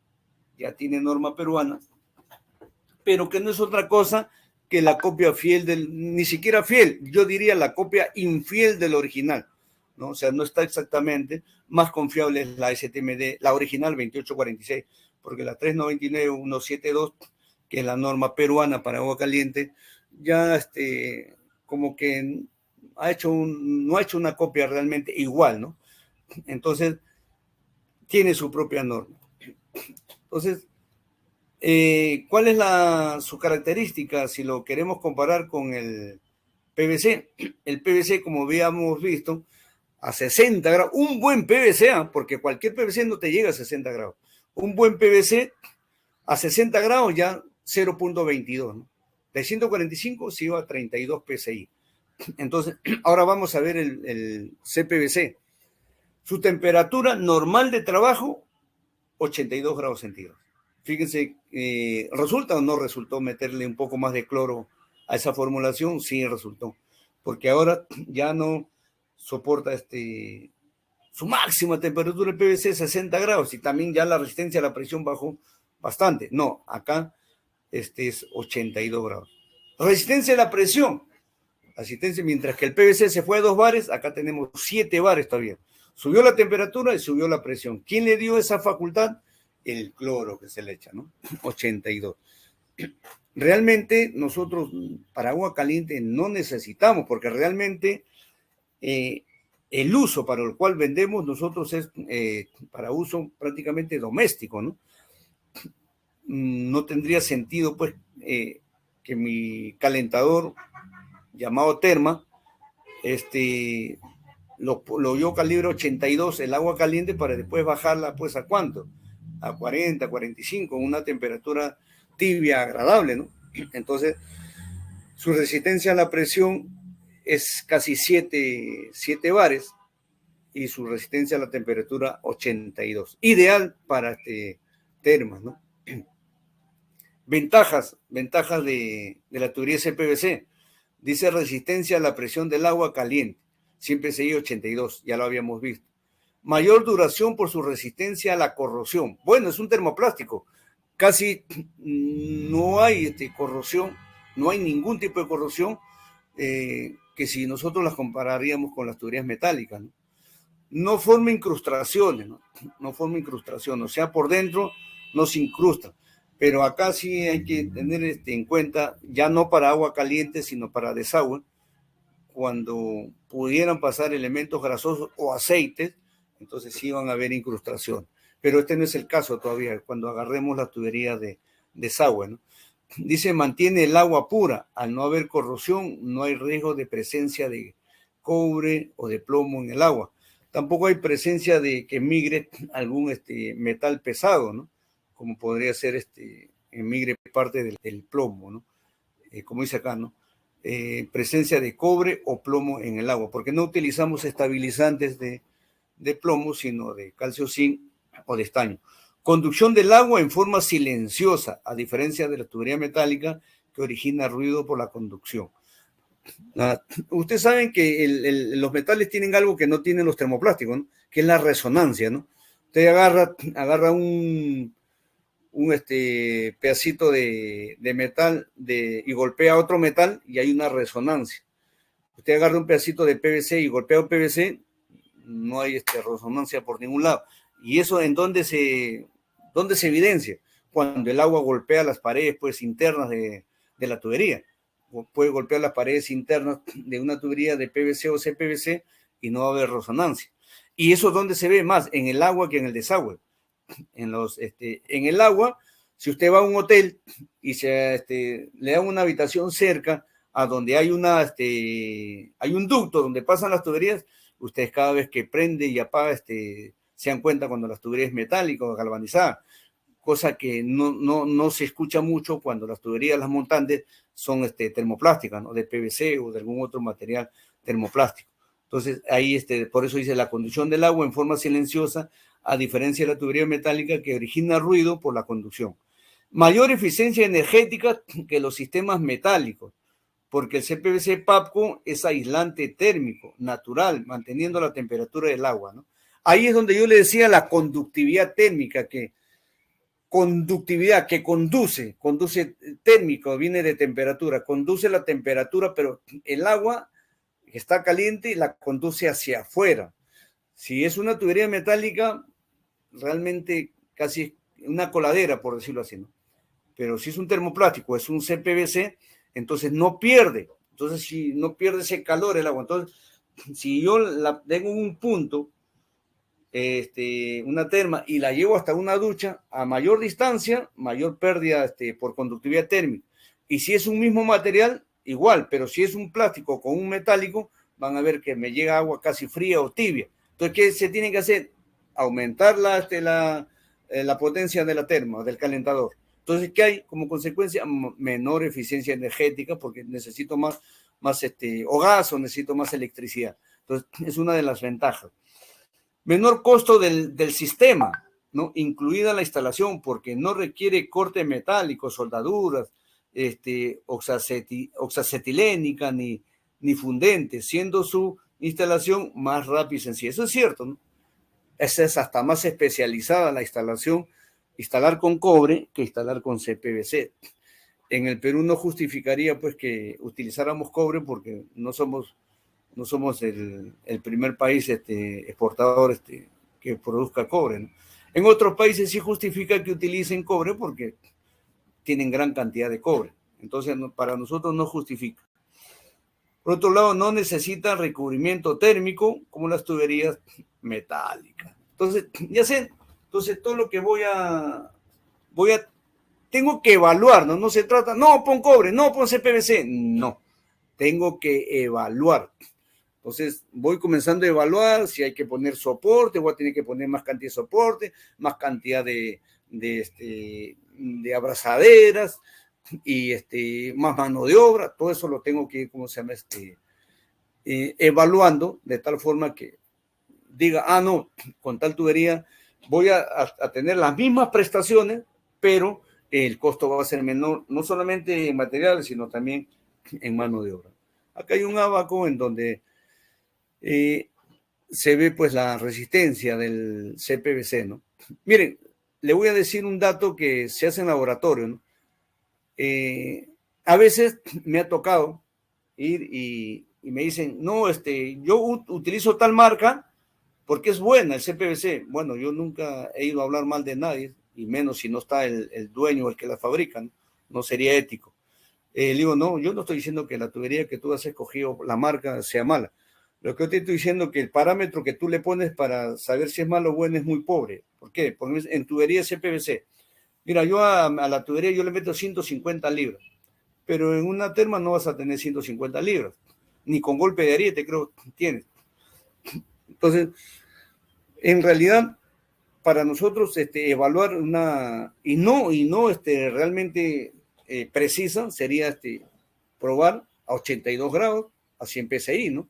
pero que no es otra cosa que la copia fiel ni siquiera fiel, yo diría la copia infiel del original, ¿no? O sea, no está exactamente, más confiable es la STMD, la original 2846, porque la 399-172, que es la norma peruana para agua caliente, ya como que no ha hecho una copia realmente igual, ¿no? Entonces, tiene su propia norma. Entonces, ¿cuál es su característica si lo queremos comparar con el PVC? El PVC, como habíamos visto, a 60 grados, un buen PVC, porque cualquier PVC no te llega a 60 grados. Un buen PVC a 60 grados ya 0.22, ¿no? De 145 se iba a 32 PSI. Entonces, ahora vamos a ver el CPVC. Su temperatura normal de trabajo, 82 grados centígrados. Fíjense, ¿resulta o no resultó meterle un poco más de cloro a esa formulación? Sí, resultó. Porque ahora ya no soporta su máxima temperatura el PVC, 60 grados, y también ya la resistencia a la presión bajó bastante. No, acá es 82 grados. Resistencia a la presión. Asistencia, mientras que el PVC se fue a 2 bares, acá tenemos 7 bares todavía. Subió la temperatura y subió la presión. ¿Quién le dio esa facultad? El cloro que se le echa, ¿no? 82. Realmente nosotros para agua caliente no necesitamos, porque realmente el uso para el cual vendemos nosotros es para uso prácticamente doméstico, ¿no? No tendría sentido, pues, que mi calentador llamado terma, yo calibre 82 el agua caliente para después bajarla, pues, ¿a cuánto? A 40, 45, una temperatura tibia, agradable, ¿no? Entonces, su resistencia a la presión es casi 7 bares y su resistencia a la temperatura 82. Ideal para termas, ¿no? Ventajas de la tubería CPVC. Dice resistencia a la presión del agua caliente. Siempre se 82, ya lo habíamos visto. Mayor duración por su resistencia a la corrosión. Bueno, es un termoplástico. Casi no hay corrosión, no hay ningún tipo de corrosión que si nosotros las compararíamos con las tuberías metálicas, ¿no? No forma incrustaciones, ¿no? No forma incrustación, o sea, por dentro no se incrusta. Pero acá sí hay que tener en cuenta, ya no para agua caliente, sino para desagüe, cuando pudieran pasar elementos grasosos o aceites, entonces sí van a haber incrustación. Pero este no es el caso todavía, cuando agarremos la tubería de desagüe, ¿no? Dice, mantiene el agua pura. Al no haber corrosión, no hay riesgo de presencia de cobre o de plomo en el agua. Tampoco hay presencia de que migre algún metal pesado, ¿no? Como podría ser migre parte del plomo, ¿no? Como dice acá, ¿no? Presencia de cobre o plomo en el agua, porque no utilizamos estabilizantes de plomo, sino de calcio, zinc o de estaño. Conducción del agua en forma silenciosa, a diferencia de la tubería metálica que origina ruido por la conducción. Ustedes saben que los metales tienen algo que no tienen los termoplásticos, ¿no? Que es la resonancia, ¿no? Usted agarra un pedacito de metal y golpea otro metal y hay una resonancia. Usted agarra un pedacito de PVC y golpea un PVC, no hay resonancia por ningún lado. ¿Y eso en dónde se evidencia? Cuando el agua golpea las paredes, pues, internas de la tubería. Puede golpear las paredes internas de una tubería de PVC o CPVC y no va a haber resonancia. ¿Y eso dónde se ve más? En el agua que en el desagüe. En el agua, si usted va a un hotel y le da una habitación cerca a donde hay hay un ducto donde pasan las tuberías, ustedes cada vez que prende y apaga, se dan cuenta cuando la tubería es metálica o galvanizada, cosa que no se escucha mucho cuando las tuberías, las montantes, son termoplásticas, ¿no? De PVC o de algún otro material termoplástico. Entonces, ahí por eso dice la conducción del agua en forma silenciosa, a diferencia de la tubería metálica que origina ruido por la conducción. Mayor eficiencia energética que los sistemas metálicos, porque el CPVC PAPCO es aislante térmico, natural, manteniendo la temperatura del agua, ¿no? Ahí es donde yo le decía la conductividad térmica, que conduce térmico, viene de temperatura, conduce la temperatura, pero el agua está caliente y la conduce hacia afuera. Si es una tubería metálica, realmente casi una coladera, por decirlo así, ¿no? Pero si es un termoplástico, es un CPVC, entonces no pierde. Entonces, si no pierde ese calor el agua, entonces, si yo tengo un punto, una terma, y la llevo hasta una ducha, a mayor distancia, mayor pérdida por conductividad térmica. Y si es un mismo material, igual, pero si es un plástico con un metálico, van a ver que me llega agua casi fría o tibia. Entonces, ¿qué se tiene que hacer? Aumentar la potencia de la terma, del calentador. Entonces, ¿qué hay como consecuencia? Menor eficiencia energética, porque necesito más o gas, o necesito más electricidad. Entonces, es una de las ventajas. Menor costo del sistema, ¿no? Incluida la instalación, porque no requiere corte metálico, soldaduras, oxacetilénica ni fundente, siendo su instalación más rápida y sencilla. Eso es cierto, ¿no? Esa es hasta más especializada la instalación, instalar con cobre que instalar con CPVC. En el Perú no justificaría pues que utilizáramos cobre, porque no somos el primer país exportador que produzca cobre, ¿no? En otros países sí justifica que utilicen cobre porque tienen gran cantidad de cobre. Entonces, para nosotros no justifica. Por otro lado, no necesita recubrimiento térmico como las tuberías metálicas. Entonces, ya sé, todo lo que tengo que evaluar, ¿no? No se trata, no, pon cobre, no, pon CPVC, no. Tengo que evaluar. Entonces voy comenzando a evaluar si hay que poner soporte, voy a tener que poner más cantidad de soporte, más cantidad de abrazaderas y más mano de obra. Todo eso lo tengo que ir, evaluando, de tal forma que diga, no, con tal tubería voy a tener las mismas prestaciones, pero el costo va a ser menor, no solamente en materiales, sino también en mano de obra. Acá hay un abaco en donde se ve pues la resistencia del CPVC, ¿no? Miren, le voy a decir un dato que se hace en laboratorio, ¿no? A veces me ha tocado ir y me dicen, no, yo utilizo tal marca porque es buena el CPVC. Bueno, yo nunca he ido a hablar mal de nadie, y menos si no está el dueño, el que la fabrica, ¿no? No sería ético. Le digo, no, yo no estoy diciendo que la tubería que tú has escogido, la marca, sea mala. Lo que yo te estoy diciendo es que el parámetro que tú le pones para saber si es malo o bueno es muy pobre. ¿Por qué? Porque en tubería CPVC, mira, yo a la tubería yo le meto 150 libras, pero en una terma no vas a tener 150 libras, ni con golpe de ariete creo que tienes. Entonces, en realidad, para nosotros evaluar y no realmente precisa sería probar a 82 grados, a 100 PSI, ¿no?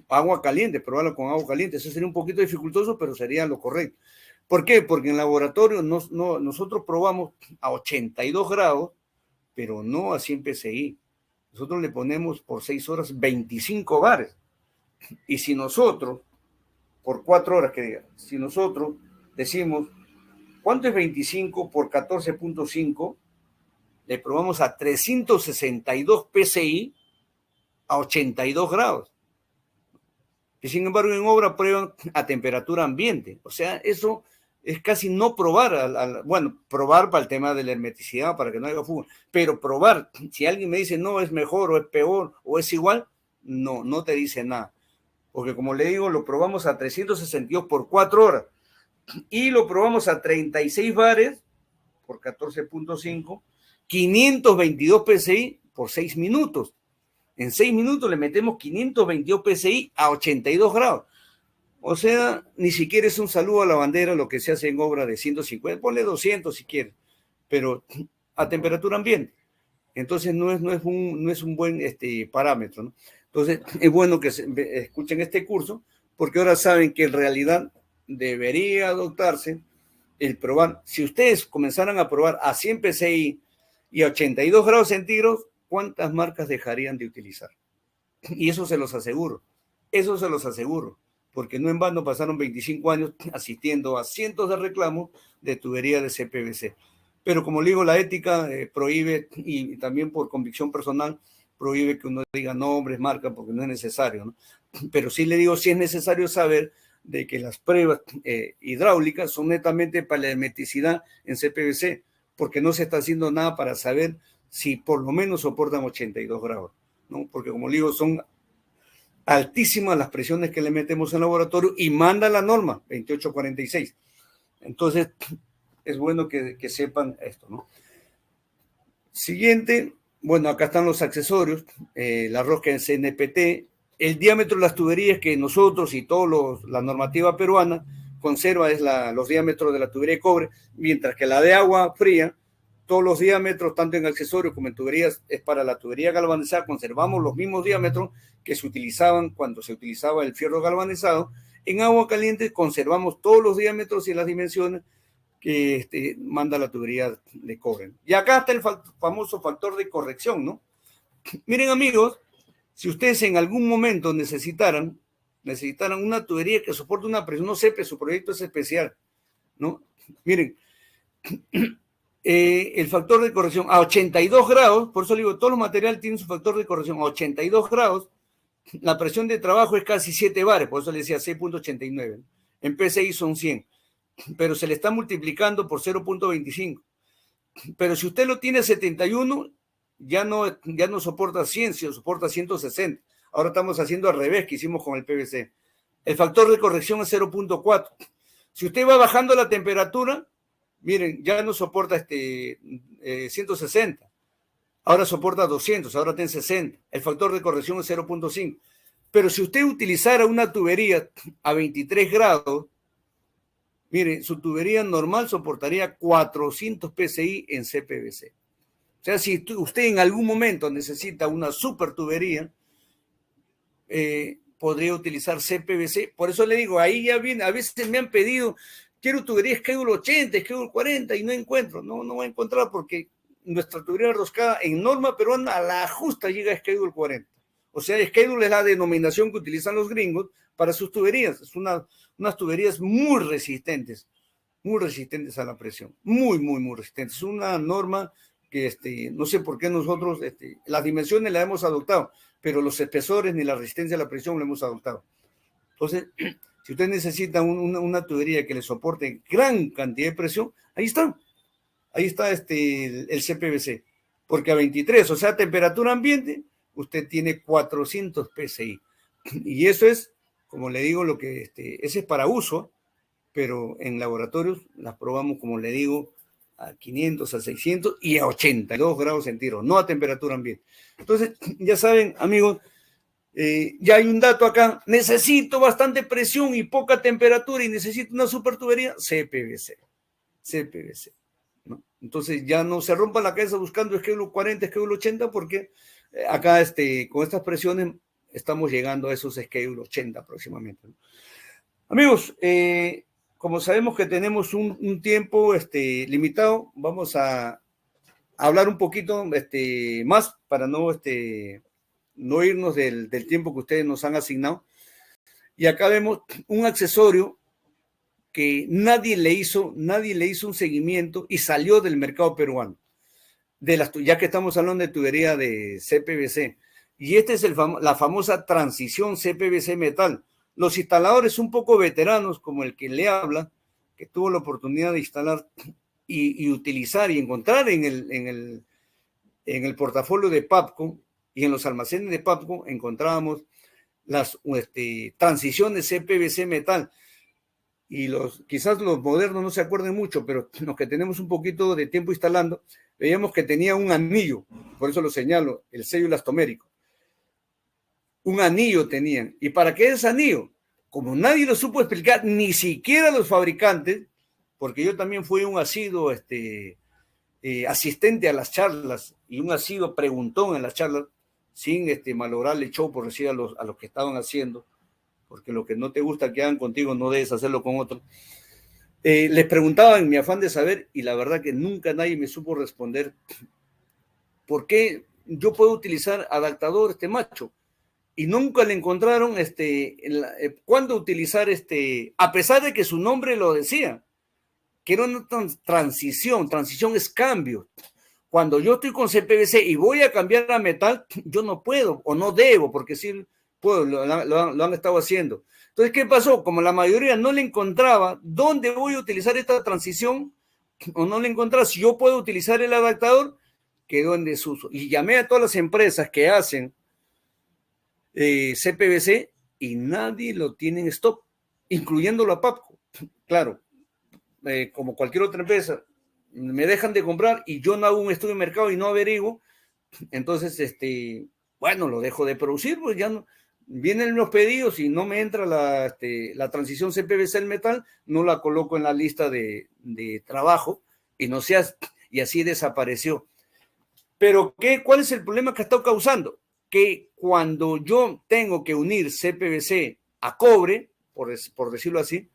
Agua caliente, probarlo con agua caliente. Eso sería un poquito dificultoso, pero sería lo correcto. ¿Por qué? Porque en laboratorio nosotros probamos a 82 grados, pero no a 100 PSI. Nosotros le ponemos por 6 horas 25 bares. Y si nosotros, por 4 horas que diga, si nosotros decimos, ¿cuánto es 25 por 14.5? Le probamos a 362 PSI a 82 grados. Y sin embargo, en obra prueban a temperatura ambiente. O sea, eso es casi no probar. Probar para el tema de la hermeticidad, para que no haya fuga. Pero probar, si alguien me dice, no, es mejor o es peor o es igual, no te dice nada. Porque como le digo, lo probamos a 362 por 4 horas. Y lo probamos a 36 bares por 14.5, 522 PSI por 6 minutos. En 6 minutos le metemos 522 PSI a 82 grados. O sea, ni siquiera es un saludo a la bandera lo que se hace en obra de 150, ponle 200 si quieres, pero a temperatura ambiente. Entonces no es un buen parámetro, ¿no? Entonces es bueno que escuchen este curso, porque ahora saben que en realidad debería adoptarse el probar. Si ustedes comenzaran a probar a 100 PSI y a 82 grados centígrados, ¿cuántas marcas dejarían de utilizar? Y eso se los aseguro, porque no en vano pasaron 25 años asistiendo a cientos de reclamos de tubería de CPVC. Pero como le digo, la ética prohíbe, y también por convicción personal, prohíbe que uno diga nombres, marcas, porque no es necesario, ¿no? Pero sí le digo, sí es necesario saber de que las pruebas hidráulicas son netamente para la hermeticidad en CPVC, porque no se está haciendo nada para saber si por lo menos soportan 82 grados, ¿no? Porque como le digo, son altísimas las presiones que le metemos en laboratorio y manda la norma 2846. Entonces, es bueno que sepan esto, ¿no? Siguiente, bueno, acá están los accesorios, la rosca en CNPT, el diámetro de las tuberías que nosotros y toda la normativa peruana conserva es los diámetros de la tubería de cobre, mientras que la de agua fría, todos los diámetros, tanto en accesorios como en tuberías, es para la tubería galvanizada, conservamos los mismos diámetros que se utilizaban cuando se utilizaba el fierro galvanizado. En agua caliente conservamos todos los diámetros y las dimensiones que manda la tubería de cobre. Y acá está el famoso factor de corrección, ¿no? Miren, amigos, si ustedes en algún momento necesitaran una tubería que soporte una presión, no sé, su proyecto es especial, ¿no? Miren, el factor de corrección a 82 grados, por eso digo, todos los materiales tienen su factor de corrección a 82 grados, la presión de trabajo es casi 7 bares, por eso le decía 6.89, en PSI son 100, pero se le está multiplicando por 0.25. Pero si usted lo tiene 71, ya no soporta 100, sino soporta 160. Ahora estamos haciendo al revés que hicimos con el PVC. El factor de corrección es 0.4. Si usted va bajando la temperatura, miren, ya no soporta 160. Ahora soporta 200, ahora está en 60. El factor de corrección es 0.5. Pero si usted utilizara una tubería a 23 grados, mire, su tubería normal soportaría 400 PSI en CPVC. O sea, si usted en algún momento necesita una super tubería, podría utilizar CPVC. Por eso le digo, ahí ya viene, a veces me han pedido, quiero tubería Schedule 80, Schedule 40 y no encuentro. No voy a encontrar porque nuestra tubería enroscada en norma peruana a la justa llega a Schedule 40. O sea, Schedule es la denominación que utilizan los gringos para sus tuberías. Es unas tuberías muy resistentes a la presión. Muy resistentes. Es una norma que no sé por qué nosotros, las dimensiones las hemos adoptado, pero los espesores ni la resistencia a la presión la hemos adoptado. Entonces, si usted necesita una tubería que le soporte gran cantidad de presión, ahí está el CPVC, porque a 23, o sea, a temperatura ambiente, usted tiene 400 PSI. Y eso es, como le digo, lo que ese es para uso, pero en laboratorios las probamos, como le digo, a 500, a 600 y a 82 grados centígrados, no a temperatura ambiente. Entonces, ya saben, amigos, ya hay un dato acá, necesito bastante presión y poca temperatura y necesito una super tubería, CPVC, ¿no? Entonces ya no se rompa la cabeza buscando Schedule 40, Schedule 80, porque acá con estas presiones estamos llegando a esos Schedule 80 próximamente, ¿no? Amigos, como sabemos que tenemos un tiempo limitado, vamos a hablar un poquito más para no irnos del tiempo que ustedes nos han asignado. Y acá vemos un accesorio que nadie le hizo un seguimiento y salió del mercado peruano, ya que estamos hablando de tubería de CPVC. Y esta es la famosa transición CPVC metal. Los instaladores un poco veteranos, como el que le habla, que tuvo la oportunidad de instalar y utilizar y encontrar en el portafolio de Papco y en los almacenes de Papco, encontrábamos las transiciones CPVC metal. Y quizás los modernos no se acuerden mucho, pero los que tenemos un poquito de tiempo instalando, veíamos que tenía un anillo, por eso lo señalo, el sello elastomérico. un anillo tenían. ¿Y para qué es anillo? Como nadie lo supo explicar, ni siquiera los fabricantes, porque yo también fui un asiduo asistente a las charlas y un asiduo preguntón en las charlas, sin malograr el show, por decir a los que estaban haciendo, porque lo que no te gusta que hagan contigo no debes hacerlo con otros. Les preguntaba en mi afán de saber, y la verdad que nunca nadie me supo responder por qué yo puedo utilizar adaptador macho, y nunca le encontraron cuándo utilizar a pesar de que su nombre lo decía, que era una transición es cambio. Cuando yo estoy con CPVC y voy a cambiar a metal, yo no puedo o no debo, porque sí puedo, lo han estado haciendo. Entonces, ¿qué pasó? Como la mayoría no le encontraba dónde voy a utilizar esta transición, o no le encontraba si yo puedo utilizar el adaptador, quedó en desuso. Y llamé a todas las empresas que hacen CPVC y nadie lo tiene en stock, incluyendo la PAPCO. Claro, como cualquier otra empresa, me dejan de comprar y yo no hago un estudio de mercado y no averiguo, entonces, bueno, lo dejo de producir, pues ya no, vienen los pedidos y no me entra la transición CPVC al metal, no la coloco en la lista de trabajo y no seas, y así desapareció. Pero ¿cuál es el problema que está causando? Que cuando yo tengo que unir CPVC a cobre, por decirlo así,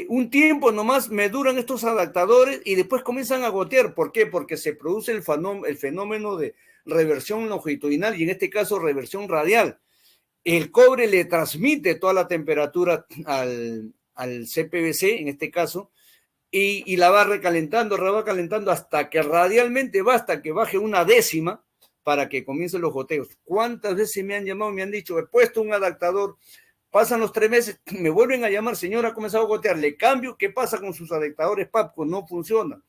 un tiempo nomás me duran estos adaptadores y después comienzan a gotear. ¿Por qué? Porque se produce el fenómeno de reversión longitudinal y en este caso reversión radial. El cobre le transmite toda la temperatura al CPVC, en este caso, y la va recalentando hasta que radialmente basta que baje una décima para que comiencen los goteos. ¿Cuántas veces me han llamado, me han dicho, he puesto un adaptador, pasan los 3 meses, me vuelven a llamar, señora, ha comenzado a gotear, le cambio, ¿qué pasa con sus adaptadores PAPCO? No funciona.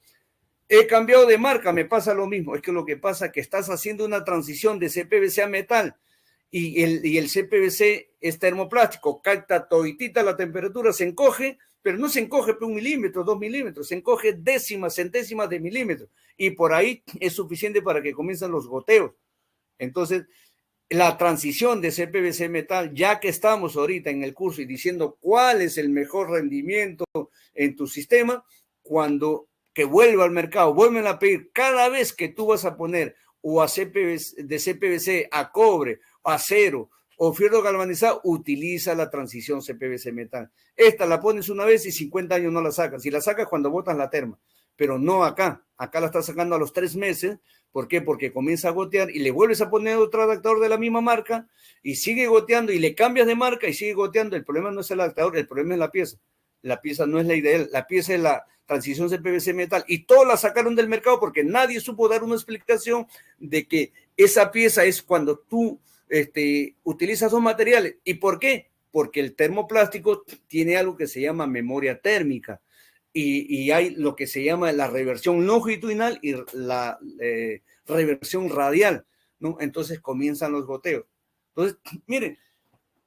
He cambiado de marca, me pasa lo mismo. Es que lo que pasa es que estás haciendo una transición de CPVC a metal y el CPVC es termoplástico, capta toditita la temperatura, se encoge, pero no se encoge por 1 milímetro, 2 milímetros, se encoge décimas, centésimas de milímetros y por ahí es suficiente para que comiencen los goteos. Entonces, la transición de CPVC metal, ya que estamos ahorita en el curso y diciendo cuál es el mejor rendimiento en tu sistema, cuando que vuelva al mercado, vuelven a pedir cada vez que tú vas a poner o a CPVC, de CPVC a cobre, acero o fierro galvanizado, utiliza la transición CPVC metal. Esta la pones una vez y 50 años no la sacas. Si la sacas cuando botas la terma, pero no acá. Acá la estás sacando a los 3 meses. ¿Por qué? Porque comienza a gotear y le vuelves a poner otro adaptador de la misma marca y sigue goteando y le cambias de marca y sigue goteando. El problema no es el adaptador, el problema es la pieza. La pieza no es la ideal, la pieza es la transición CPVC metal y todos la sacaron del mercado porque nadie supo dar una explicación de que esa pieza es cuando tú utilizas 2 materiales. ¿Y por qué? Porque el termoplástico tiene algo que se llama memoria térmica. Y hay lo que se llama la reversión longitudinal y la reversión radial, ¿no? Entonces comienzan los goteos. Entonces, miren,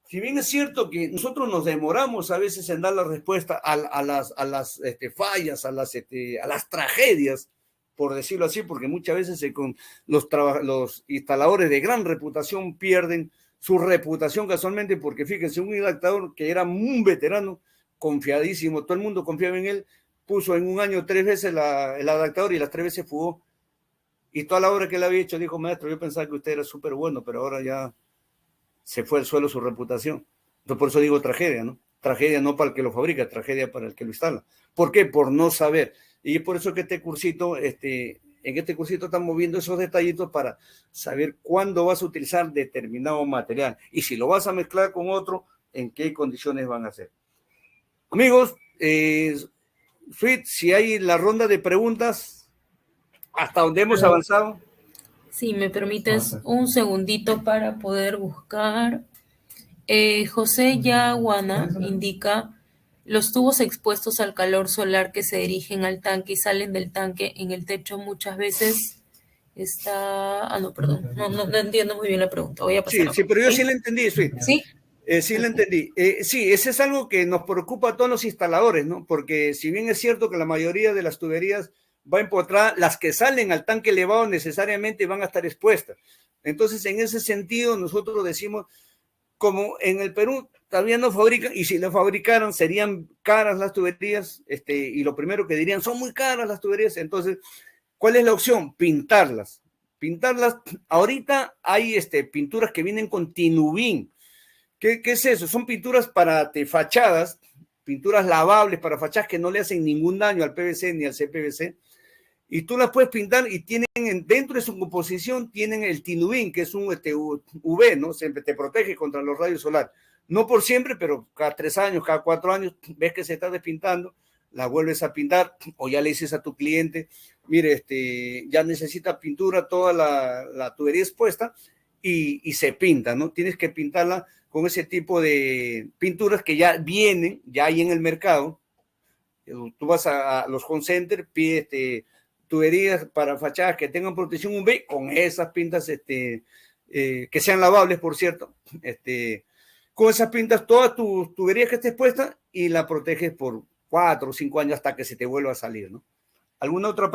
si bien es cierto que nosotros nos demoramos a veces en dar la respuesta a las fallas, a las tragedias, por decirlo así, porque muchas veces con los instaladores de gran reputación pierden su reputación casualmente, porque fíjense, un adaptador que era un veterano, confiadísimo, todo el mundo confiaba en él, puso en un año 3 veces el adaptador y las 3 veces fugó. Y toda la obra que él había hecho dijo, maestro, yo pensaba que usted era súper bueno, pero ahora ya se fue al suelo su reputación. Entonces, por eso digo tragedia, ¿no? Tragedia no para el que lo fabrica, tragedia para el que lo instala. ¿Por qué? Por no saber. Y es por eso que en este cursito estamos viendo esos detallitos para saber cuándo vas a utilizar determinado material. Y si lo vas a mezclar con otro, en qué condiciones van a ser. Amigos, Sweet, si hay la ronda de preguntas, hasta donde hemos avanzado. Sí, me permites un segundito para poder buscar. José Yaguana indica, los tubos expuestos al calor solar que se dirigen al tanque y salen del tanque en el techo muchas veces está... Ah, no, perdón, no entiendo muy bien la pregunta. Voy a pasar. Sí, pero yo sí la entendí, Sweet. ¿Sí? Sí, lo entendí. Sí, ese es algo que nos preocupa a todos los instaladores, ¿no? Porque si bien es cierto que la mayoría de las tuberías va a empotrar, las que salen al tanque elevado necesariamente van a estar expuestas. Entonces, en ese sentido, nosotros decimos, como en el Perú todavía no fabrican, y si lo fabricaran serían caras las tuberías, y lo primero que dirían, son muy caras las tuberías. Entonces, ¿cuál es la opción? Pintarlas. Pintarlas, ahorita hay pinturas que vienen con tinubín. ¿Qué es eso? Son pinturas para fachadas, pinturas lavables para fachadas que no le hacen ningún daño al PVC ni al CPVC. Y tú las puedes pintar y tienen dentro de su composición tienen el tinubín, que es un UV, ¿no? Siempre te protege contra los rayos solares. No por siempre, pero cada 3 años, cada 4 años, ves que se está despintando, la vuelves a pintar, o ya le dices a tu cliente, mire, ya necesita pintura, toda la tubería expuesta, y se pinta, ¿no? Tienes que pintarla con ese tipo de pinturas que ya vienen, ya hay en el mercado. Tú vas a los home centers, pides tuberías para fachadas que tengan protección UV con esas pintas que sean lavables, por cierto. Con esas pintas todas tus tuberías que estés puesta y la proteges por 4 o 5 años hasta que se te vuelva a salir, ¿no? ¿Alguna otra pregunta?